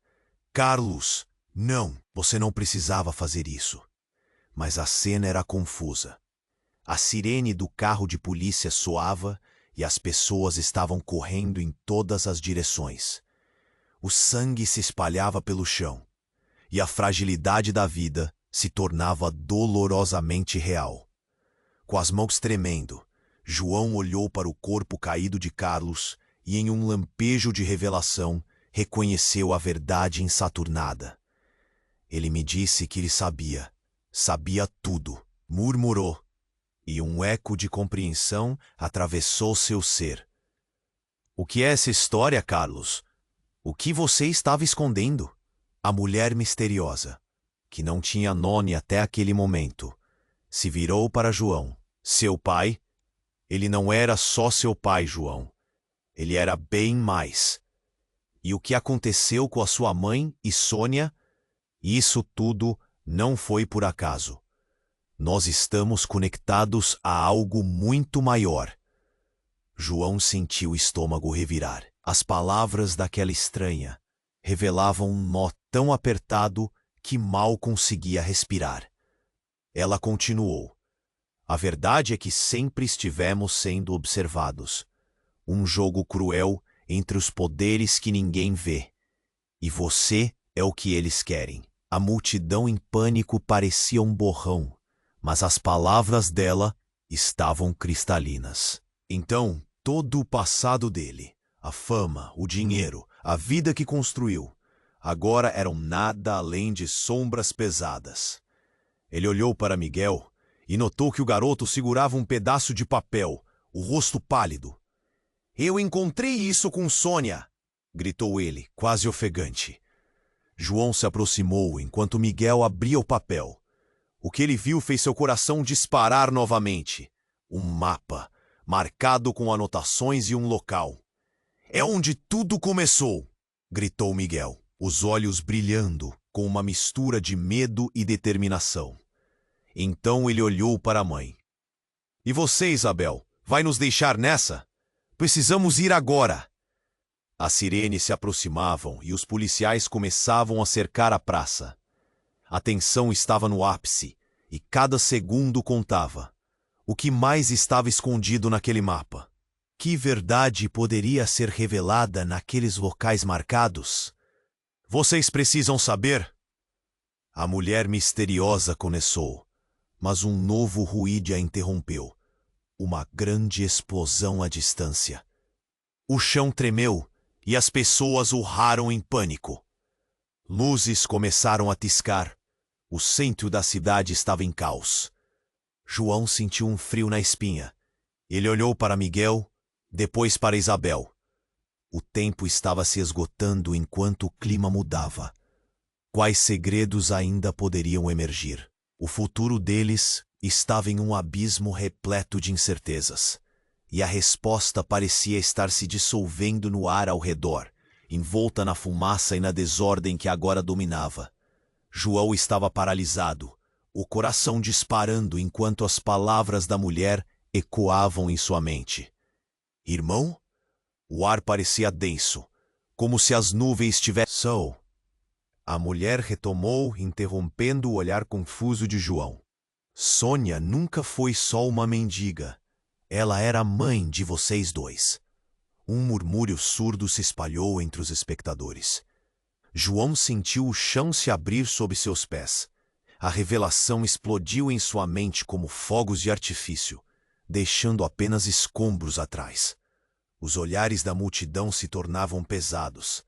"Carlos, não, você não precisava fazer isso." Mas a cena era confusa. A sirene do carro de polícia soava e as pessoas estavam correndo em todas as direções. O sangue se espalhava pelo chão, e a fragilidade da vida se tornava dolorosamente real. Com as mãos tremendo, João olhou para o corpo caído de Carlos e, em um lampejo de revelação, reconheceu a verdade ensaturnada. Ele me disse que ele sabia tudo, murmurou, e um eco de compreensão atravessou seu ser. "O que é essa história, Carlos? O que você estava escondendo?" A mulher misteriosa, que não tinha nome até aquele momento, se virou para João. "Seu pai? Ele não era só seu pai, João. Ele era bem mais. E o que aconteceu com a sua mãe e Sônia? Isso tudo não foi por acaso. Nós estamos conectados a algo muito maior." João sentiu o estômago revirar. As palavras daquela estranha revelavam um nó tão apertado que mal conseguia respirar. Ela continuou: "A verdade é que sempre estivemos sendo observados. Um jogo cruel entre os poderes que ninguém vê. E você é o que eles querem." A multidão em pânico parecia um borrão, mas as palavras dela estavam cristalinas. Então, todo o passado dele, a fama, o dinheiro, a vida que construiu, agora eram nada além de sombras pesadas. Ele olhou para Miguel e notou que o garoto segurava um pedaço de papel, o rosto pálido. "Eu encontrei isso com Sônia!" gritou ele, quase ofegante. João se aproximou enquanto Miguel abria o papel. O que ele viu fez seu coração disparar novamente. Um mapa, marcado com anotações e um local. "É onde tudo começou!" gritou Miguel, os olhos brilhando com uma mistura de medo e determinação. Então ele olhou para a mãe. "E você, Isabel, vai nos deixar nessa? Precisamos ir agora!" As sirenes se aproximavam e os policiais começavam a cercar a praça. A tensão estava no ápice e cada segundo contava. O que mais estava escondido naquele mapa? Que verdade poderia ser revelada naqueles locais marcados? "Vocês precisam saber?" A mulher misteriosa começou, mas um novo ruído a interrompeu. Uma grande explosão à distância. O chão tremeu e as pessoas urraram em pânico. Luzes começaram a piscar. O centro da cidade estava em caos. João sentiu um frio na espinha. Ele olhou para Miguel, depois para Isabel. O tempo estava se esgotando enquanto o clima mudava. Quais segredos ainda poderiam emergir? O futuro deles estava em um abismo repleto de incertezas. E a resposta parecia estar se dissolvendo no ar ao redor, envolta na fumaça e na desordem que agora dominava. João estava paralisado, o coração disparando enquanto as palavras da mulher ecoavam em sua mente. "Irmão?" O ar parecia denso, como se as nuvens tivessem... A mulher retomou, interrompendo o olhar confuso de João. "Sônia nunca foi só uma mendiga. Ela era a mãe de vocês dois." Um murmúrio surdo se espalhou entre os espectadores. João sentiu o chão se abrir sob seus pés. A revelação explodiu em sua mente como fogos de artifício, deixando apenas escombros atrás. Os olhares da multidão se tornavam pesados.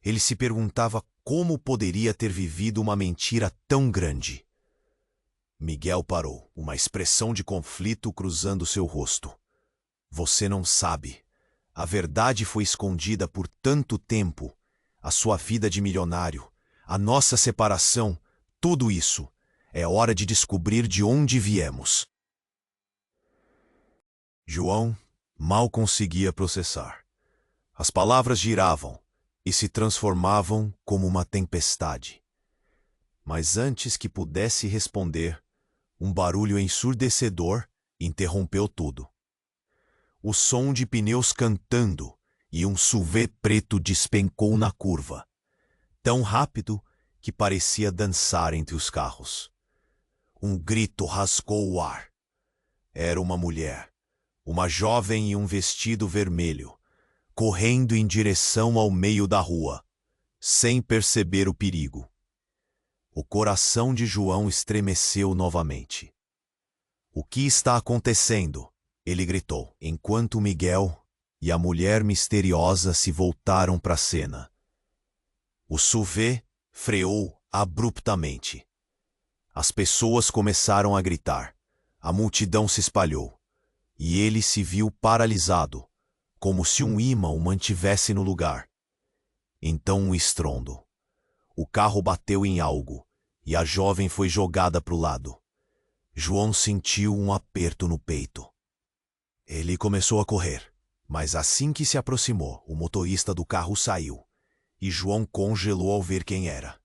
Ele se perguntava como poderia ter vivido uma mentira tão grande. Miguel parou, uma expressão de conflito cruzando seu rosto. Você não sabe. A verdade foi escondida por tanto tempo. A sua vida de milionário, a nossa separação, tudo isso. É hora de descobrir de onde viemos. João mal conseguia processar. As palavras giravam e se transformavam como uma tempestade. Mas antes que pudesse responder, um barulho ensurdecedor interrompeu tudo. O som de pneus cantando e um SUV preto despencou na curva, tão rápido que parecia dançar entre os carros. Um grito rasgou o ar. Era uma mulher, uma jovem em um vestido vermelho, correndo em direção ao meio da rua, sem perceber o perigo. O coração de João estremeceu novamente. O que está acontecendo? Ele gritou, enquanto Miguel e a mulher misteriosa se voltaram para a cena. O SUV freou abruptamente. As pessoas começaram a gritar. A multidão se espalhou. E ele se viu paralisado, como se um ímã o mantivesse no lugar. Então um estrondo. O carro bateu em algo, e a jovem foi jogada para o lado. João sentiu um aperto no peito. Ele começou a correr, mas assim que se aproximou, o motorista do carro saiu, e João congelou ao ver quem era.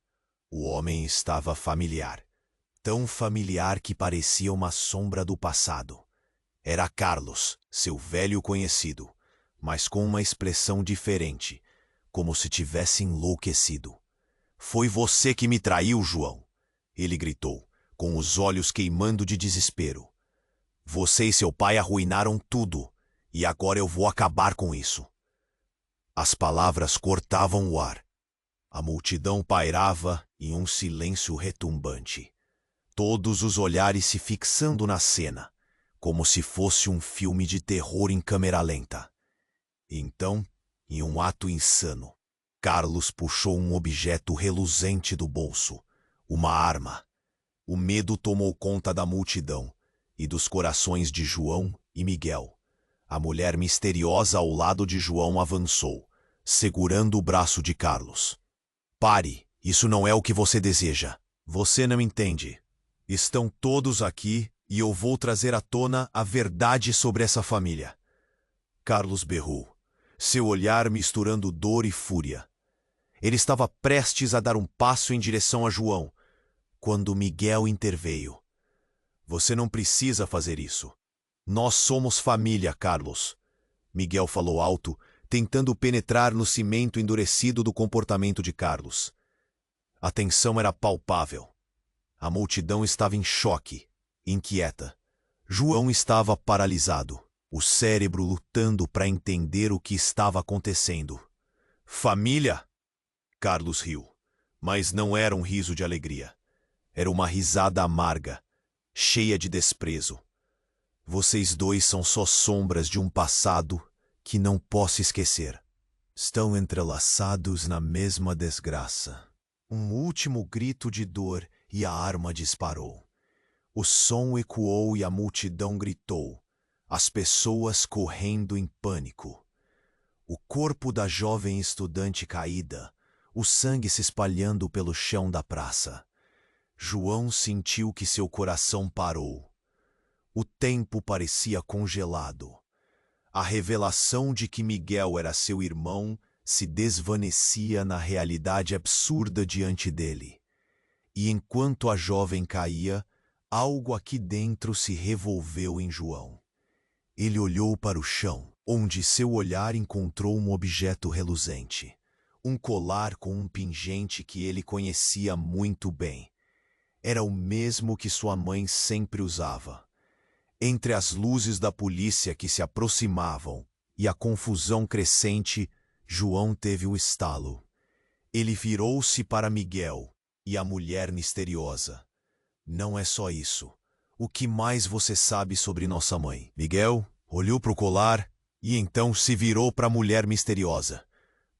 O homem estava familiar, tão familiar que parecia uma sombra do passado. Era Carlos, seu velho conhecido, mas com uma expressão diferente, como se tivesse enlouquecido. Foi você que me traiu, João, ele gritou, com os olhos queimando de desespero. Você e seu pai arruinaram tudo, e agora eu vou acabar com isso. As palavras cortavam o ar. A multidão pairava em um silêncio retumbante. Todos os olhares se fixando na cena, como se fosse um filme de terror em câmera lenta. Então, em um ato insano, Carlos puxou um objeto reluzente do bolso, uma arma. O medo tomou conta da multidão e dos corações de João e Miguel. A mulher misteriosa ao lado de João avançou, segurando o braço de Carlos. Pare, isso não é o que você deseja. Você não entende. Estão todos aqui e eu vou trazer à tona a verdade sobre essa família. Carlos berrou, seu olhar misturando dor e fúria. Ele estava prestes a dar um passo em direção a João, quando Miguel interveio. Você não precisa fazer isso. Nós somos família, Carlos. Miguel falou alto, tentando penetrar no cimento endurecido do comportamento de Carlos. A tensão era palpável. A multidão estava em choque, inquieta. João estava paralisado, o cérebro lutando para entender o que estava acontecendo. Família? Carlos riu, mas não era um riso de alegria. Era uma risada amarga, cheia de desprezo. Vocês dois são só sombras de um passado que não posso esquecer. Estão entrelaçados na mesma desgraça. Um último grito de dor e a arma disparou. O som ecoou e a multidão gritou, as pessoas correndo em pânico. O corpo da jovem estudante caída, o sangue se espalhando pelo chão da praça. João sentiu que seu coração parou. O tempo parecia congelado. A revelação de que Miguel era seu irmão se desvanecia na realidade absurda diante dele. E enquanto a jovem caía, algo aqui dentro se revolveu em João. Ele olhou para o chão, onde seu olhar encontrou um objeto reluzente. Um colar com um pingente que ele conhecia muito bem. Era o mesmo que sua mãe sempre usava. Entre as luzes da polícia que se aproximavam e a confusão crescente, João teve o estalo. Ele virou-se para Miguel e a mulher misteriosa. Não é só isso. O que mais você sabe sobre nossa mãe? Miguel olhou para o colar e então se virou para a mulher misteriosa.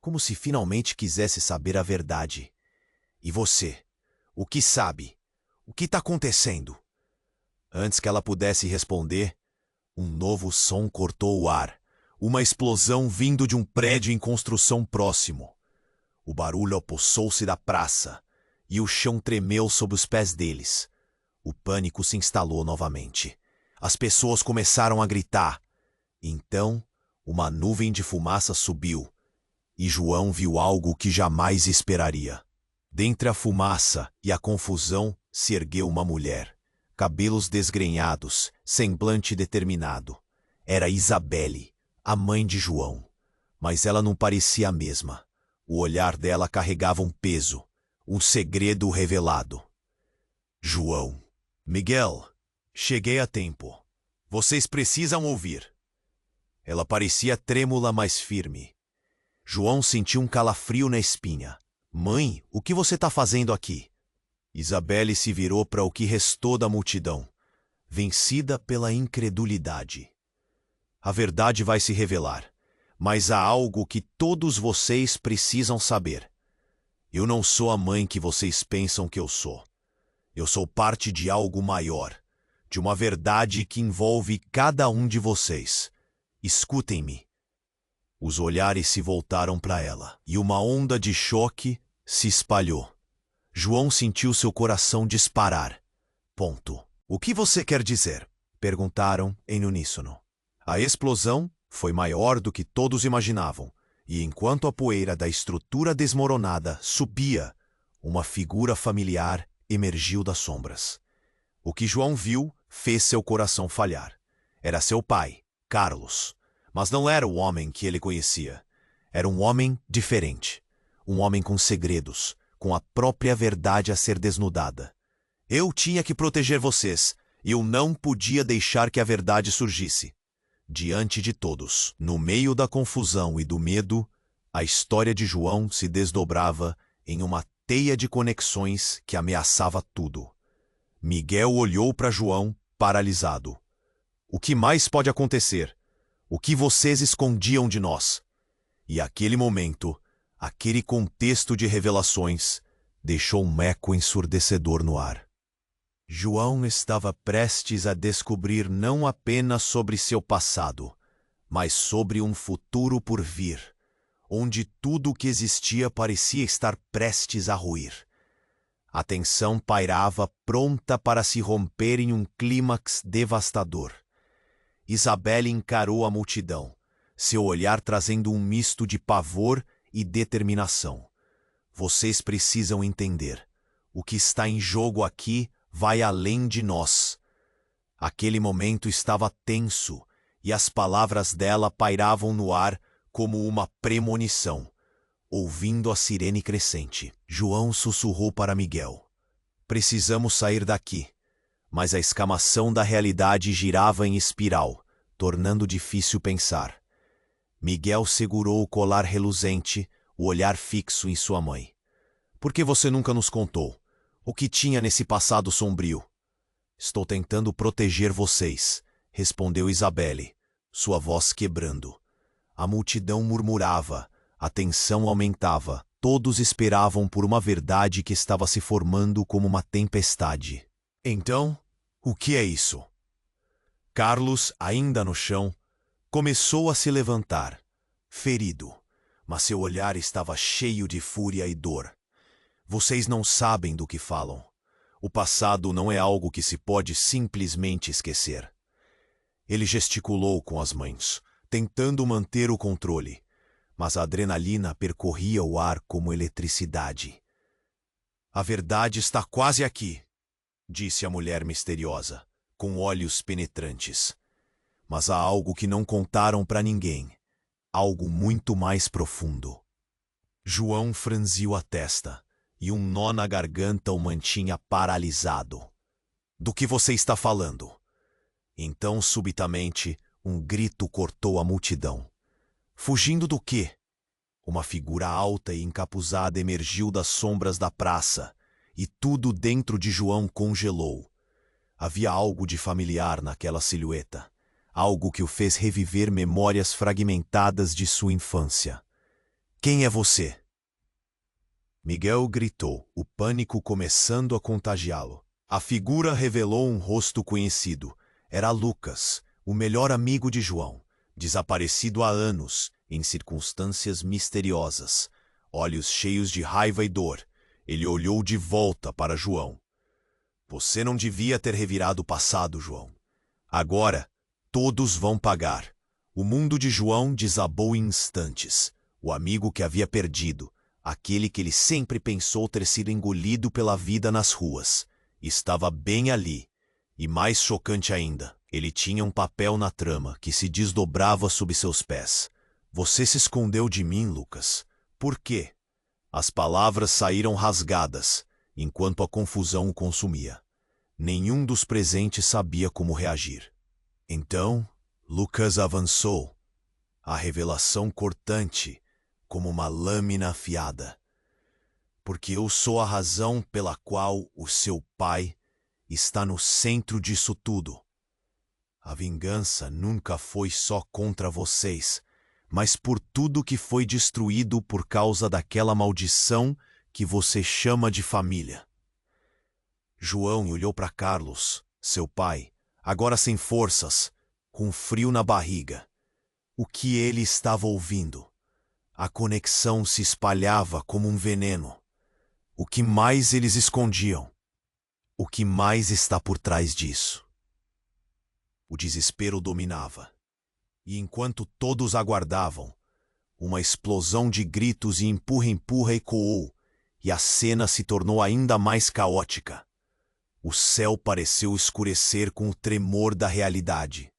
como se finalmente quisesse saber a verdade. E você? O que sabe? O que está acontecendo? Antes que ela pudesse responder, um novo som cortou o ar. Uma explosão vindo de um prédio em construção próximo. O barulho apossou-se da praça, e o chão tremeu sob os pés deles. O pânico se instalou novamente. As pessoas começaram a gritar. Então, uma nuvem de fumaça subiu, e João viu algo que jamais esperaria. Dentre a fumaça e a confusão se ergueu uma mulher. Cabelos desgrenhados, semblante determinado. Era Isabelle, a mãe de João. Mas ela não parecia a mesma. O olhar dela carregava um peso, um segredo revelado. João. Miguel, cheguei a tempo. Vocês precisam ouvir. Ela parecia trêmula, mas firme. João sentiu um calafrio na espinha. Mãe, o que você está fazendo aqui? Isabelle se virou para o que restou da multidão, vencida pela incredulidade. A verdade vai se revelar, mas há algo que todos vocês precisam saber. Eu não sou a mãe que vocês pensam que eu sou. Eu sou parte de algo maior, de uma verdade que envolve cada um de vocês. Escutem-me. Os olhares se voltaram para ela, e uma onda de choque se espalhou. João sentiu seu coração disparar. Ponto. O que você quer dizer? Perguntaram em uníssono. A explosão foi maior do que todos imaginavam, e enquanto a poeira da estrutura desmoronada subia, uma figura familiar emergiu das sombras. O que João viu fez seu coração falhar. Era seu pai, Carlos. Mas não era o homem que ele conhecia. Era um homem diferente. Um homem com segredos, com a própria verdade a ser desnudada. Eu tinha que proteger vocês, e eu não podia deixar que a verdade surgisse. Diante de todos, no meio da confusão e do medo, a história de João se desdobrava em uma teia de conexões que ameaçava tudo. Miguel olhou para João, paralisado. O que mais pode acontecer? O que vocês escondiam de nós? E aquele momento, aquele contexto de revelações, deixou um eco ensurdecedor no ar. João estava prestes a descobrir não apenas sobre seu passado, mas sobre um futuro por vir, onde tudo o que existia parecia estar prestes a ruir. A tensão pairava pronta para se romper em um clímax devastador. Isabelle encarou a multidão, seu olhar trazendo um misto de pavor e determinação. Vocês precisam entender. O que está em jogo aqui vai além de nós. Aquele momento estava tenso, e as palavras dela pairavam no ar como uma premonição. Ouvindo a sirene crescente, João sussurrou para Miguel. Precisamos sair daqui. Mas a escamação da realidade girava em espiral, tornando difícil pensar. Miguel segurou o colar reluzente, o olhar fixo em sua mãe. Por que você nunca nos contou? O que tinha nesse passado sombrio? Estou tentando proteger vocês, respondeu Isabelle, sua voz quebrando. A multidão murmurava, a tensão aumentava, todos esperavam por uma verdade que estava se formando como uma tempestade. Então, o que é isso? Carlos, ainda no chão, começou a se levantar, ferido, mas seu olhar estava cheio de fúria e dor. Vocês não sabem do que falam. O passado não é algo que se pode simplesmente esquecer. Ele gesticulou com as mãos, tentando manter o controle, mas a adrenalina percorria o ar como eletricidade. A verdade está quase aqui, disse a mulher misteriosa, com olhos penetrantes. Mas há algo que não contaram para ninguém, algo muito mais profundo. João franziu a testa, e um nó na garganta o mantinha paralisado. Do que você está falando? Então, subitamente, um grito cortou a multidão. Fugindo do quê? Uma figura alta e encapuzada emergiu das sombras da praça, e tudo dentro de João congelou. Havia algo de familiar naquela silhueta, algo que o fez reviver memórias fragmentadas de sua infância. Quem é você? Miguel gritou, o pânico começando a contagiá-lo. A figura revelou um rosto conhecido. Era Lucas, o melhor amigo de João, desaparecido há anos, em circunstâncias misteriosas. Olhos cheios de raiva e dor, ele olhou de volta para João. Você não devia ter revirado o passado, João. Agora, todos vão pagar. O mundo de João desabou em instantes. O amigo que havia perdido, aquele que ele sempre pensou ter sido engolido pela vida nas ruas, estava bem ali. E mais chocante ainda, ele tinha um papel na trama que se desdobrava sob seus pés. Você se escondeu de mim, Lucas. Por quê? As palavras saíram rasgadas, enquanto a confusão o consumia. Nenhum dos presentes sabia como reagir. Então, Lucas avançou, a revelação cortante, como uma lâmina afiada. Porque eu sou a razão pela qual o seu pai está no centro disso tudo. A vingança nunca foi só contra vocês, mas por tudo que foi destruído por causa daquela maldição que você chama de família. João olhou para Carlos, seu pai, agora sem forças, com frio na barriga. O que ele estava ouvindo? A conexão se espalhava como um veneno. O que mais eles escondiam? O que mais está por trás disso? O desespero dominava. E enquanto todos aguardavam, uma explosão de gritos e empurra-empurra ecoou, e a cena se tornou ainda mais caótica. O céu pareceu escurecer com o tremor da realidade.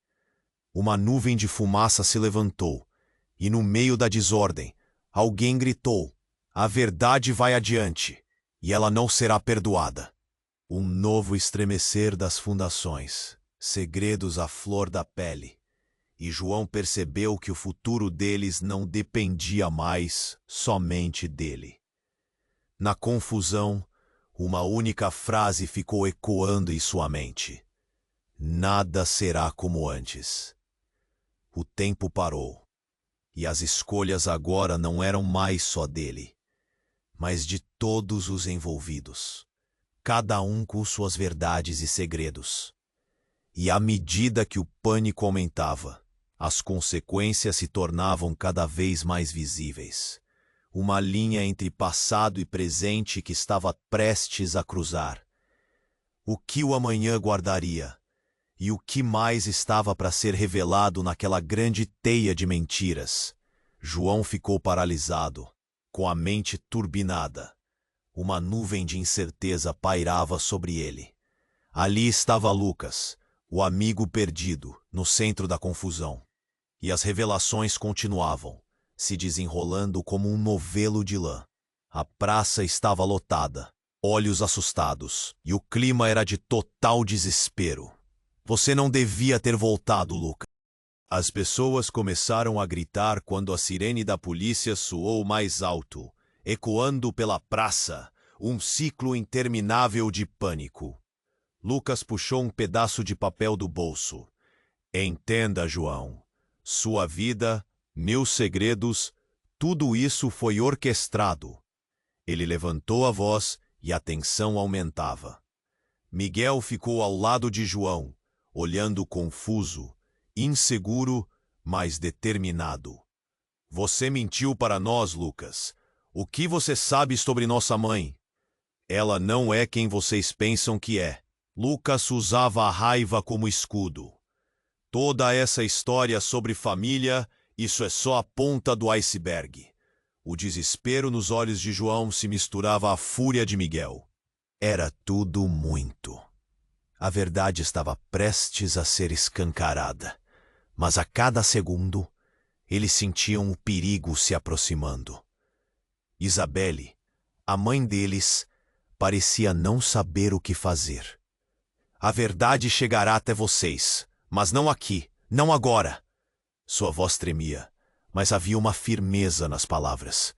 Uma nuvem de fumaça se levantou, e no meio da desordem, alguém gritou: "A verdade vai adiante, e ela não será perdoada." Um novo estremecer das fundações, segredos à flor da pele, e João percebeu que o futuro deles não dependia mais somente dele. Na confusão, uma única frase ficou ecoando em sua mente: "Nada será como antes." O tempo parou, e as escolhas agora não eram mais só dele, mas de todos os envolvidos, cada um com suas verdades e segredos. E à medida que o pânico aumentava, as consequências se tornavam cada vez mais visíveis. Uma linha entre passado e presente que estava prestes a cruzar. O que o amanhã guardaria? E o que mais estava para ser revelado naquela grande teia de mentiras? João ficou paralisado, com a mente turbinada. Uma nuvem de incerteza pairava sobre ele. Ali estava Lucas, o amigo perdido, no centro da confusão. E as revelações continuavam, se desenrolando como um novelo de lã. A praça estava lotada, olhos assustados, e o clima era de total desespero. Você não devia ter voltado, Lucas. As pessoas começaram a gritar quando a sirene da polícia soou mais alto, ecoando pela praça, um ciclo interminável de pânico. Lucas puxou um pedaço de papel do bolso. Entenda, João. Sua vida, meus segredos, tudo isso foi orquestrado. Ele levantou a voz e a tensão aumentava. Miguel ficou ao lado de João, olhando confuso, inseguro, mas determinado. Você mentiu para nós, Lucas. O que você sabe sobre nossa mãe? Ela não é quem vocês pensam que é. Lucas usava a raiva como escudo. Toda essa história sobre família, isso é só a ponta do iceberg. O desespero nos olhos de João se misturava à fúria de Miguel. Era tudo muito. A verdade estava prestes a ser escancarada, mas a cada segundo, eles sentiam o perigo se aproximando. Isabelle, a mãe deles, parecia não saber o que fazer. A verdade chegará até vocês, mas não aqui, não agora. Sua voz tremia, mas havia uma firmeza nas palavras.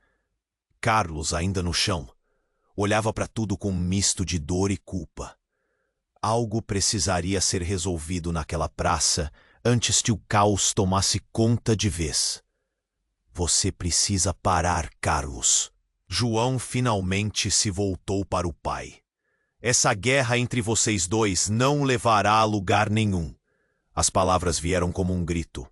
Carlos, ainda no chão, olhava para tudo com um misto de dor e culpa. Algo precisaria ser resolvido naquela praça antes que o caos tomasse conta de vez. Você precisa parar, Carlos. João finalmente se voltou para o pai. Essa guerra entre vocês dois não levará a lugar nenhum. As palavras vieram como um grito.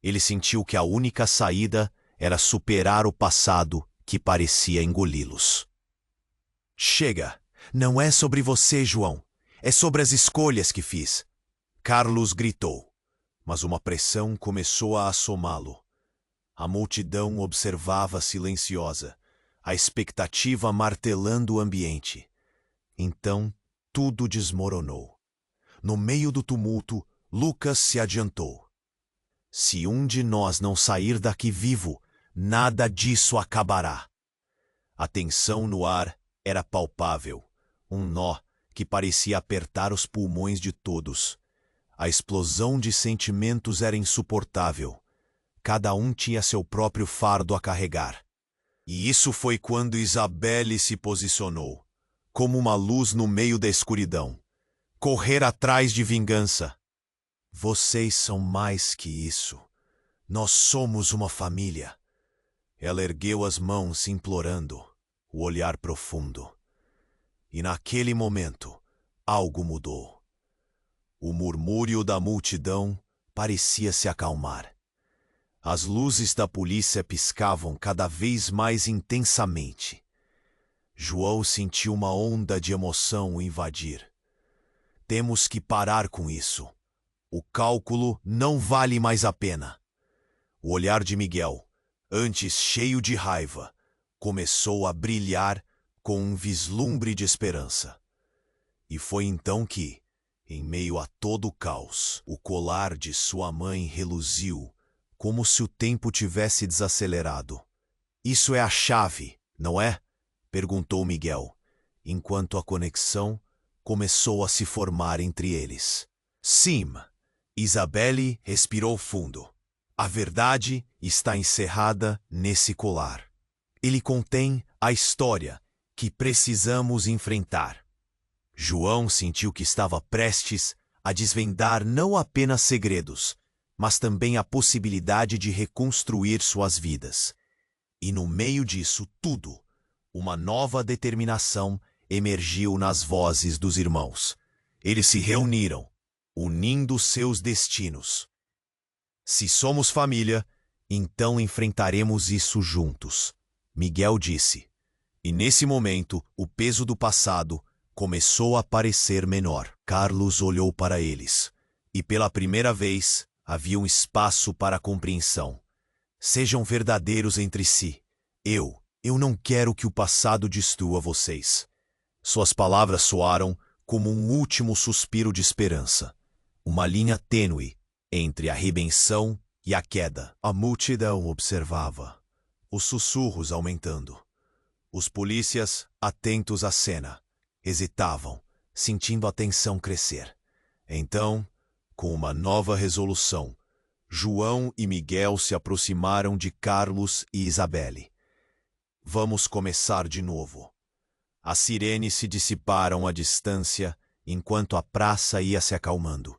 Ele sentiu que a única saída era superar o passado que parecia engoli-los. Chega! Não é sobre você, João. É sobre as escolhas que fiz. Carlos gritou, mas uma pressão começou a assomá-lo. A multidão observava silenciosa, a expectativa martelando o ambiente. Então, tudo desmoronou. No meio do tumulto, Lucas se adiantou. Se um de nós não sair daqui vivo, nada disso acabará. A tensão no ar era palpável, um nó que parecia apertar os pulmões de todos. A explosão de sentimentos era insuportável. Cada um tinha seu próprio fardo a carregar. E isso foi quando Isabelle se posicionou, como uma luz no meio da escuridão. Correr atrás de vingança. Vocês são mais que isso. Nós somos uma família. Ela ergueu as mãos implorando, o olhar profundo. E naquele momento, algo mudou. O murmúrio da multidão parecia se acalmar. As luzes da polícia piscavam cada vez mais intensamente. João sentiu uma onda de emoção o invadir. Temos que parar com isso. O cálculo não vale mais a pena. O olhar de Miguel, antes cheio de raiva, começou a brilhar com um vislumbre de esperança. E foi então que, em meio a todo o caos, o colar de sua mãe reluziu, como se o tempo tivesse desacelerado. Isso é a chave, não é? Perguntou Miguel, enquanto a conexão começou a se formar entre eles. Sim, Isabelle respirou fundo. A verdade está encerrada nesse colar. Ele contém a história que precisamos enfrentar. João sentiu que estava prestes a desvendar não apenas segredos, mas também a possibilidade de reconstruir suas vidas. E no meio disso tudo, uma nova determinação emergiu nas vozes dos irmãos. Eles se reuniram, unindo seus destinos. Se somos família, então enfrentaremos isso juntos, Miguel disse. E nesse momento, o peso do passado começou a parecer menor. Carlos olhou para eles, e pela primeira vez, havia um espaço para a compreensão. Sejam verdadeiros entre si. Eu não quero que o passado destrua vocês. Suas palavras soaram como um último suspiro de esperança. Uma linha tênue entre a redenção e a queda. A multidão observava, os sussurros aumentando. Os polícias, atentos à cena, hesitavam, sentindo a tensão crescer. Então, com uma nova resolução, João e Miguel se aproximaram de Carlos e Isabelle. Vamos começar de novo. As sirenes se dissiparam à distância enquanto a praça ia se acalmando.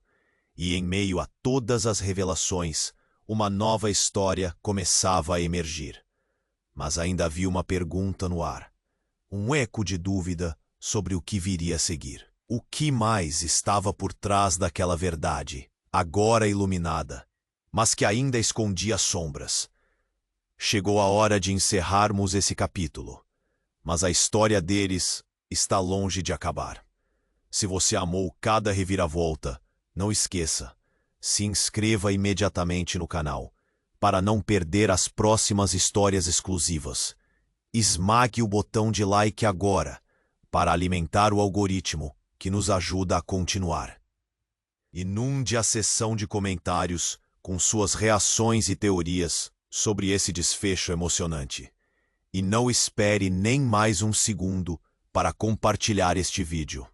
E em meio a todas as revelações, uma nova história começava a emergir. Mas ainda havia uma pergunta no ar. Um eco de dúvida sobre o que viria a seguir. O que mais estava por trás daquela verdade, agora iluminada, mas que ainda escondia sombras? Chegou a hora de encerrarmos esse capítulo, mas a história deles está longe de acabar. Se você amou cada reviravolta, não esqueça, se inscreva imediatamente no canal, para não perder as próximas histórias exclusivas. Esmague o botão de like agora, para alimentar o algoritmo que nos ajuda a continuar. Inunde a seção de comentários com suas reações e teorias sobre esse desfecho emocionante. E não espere nem mais um segundo para compartilhar este vídeo.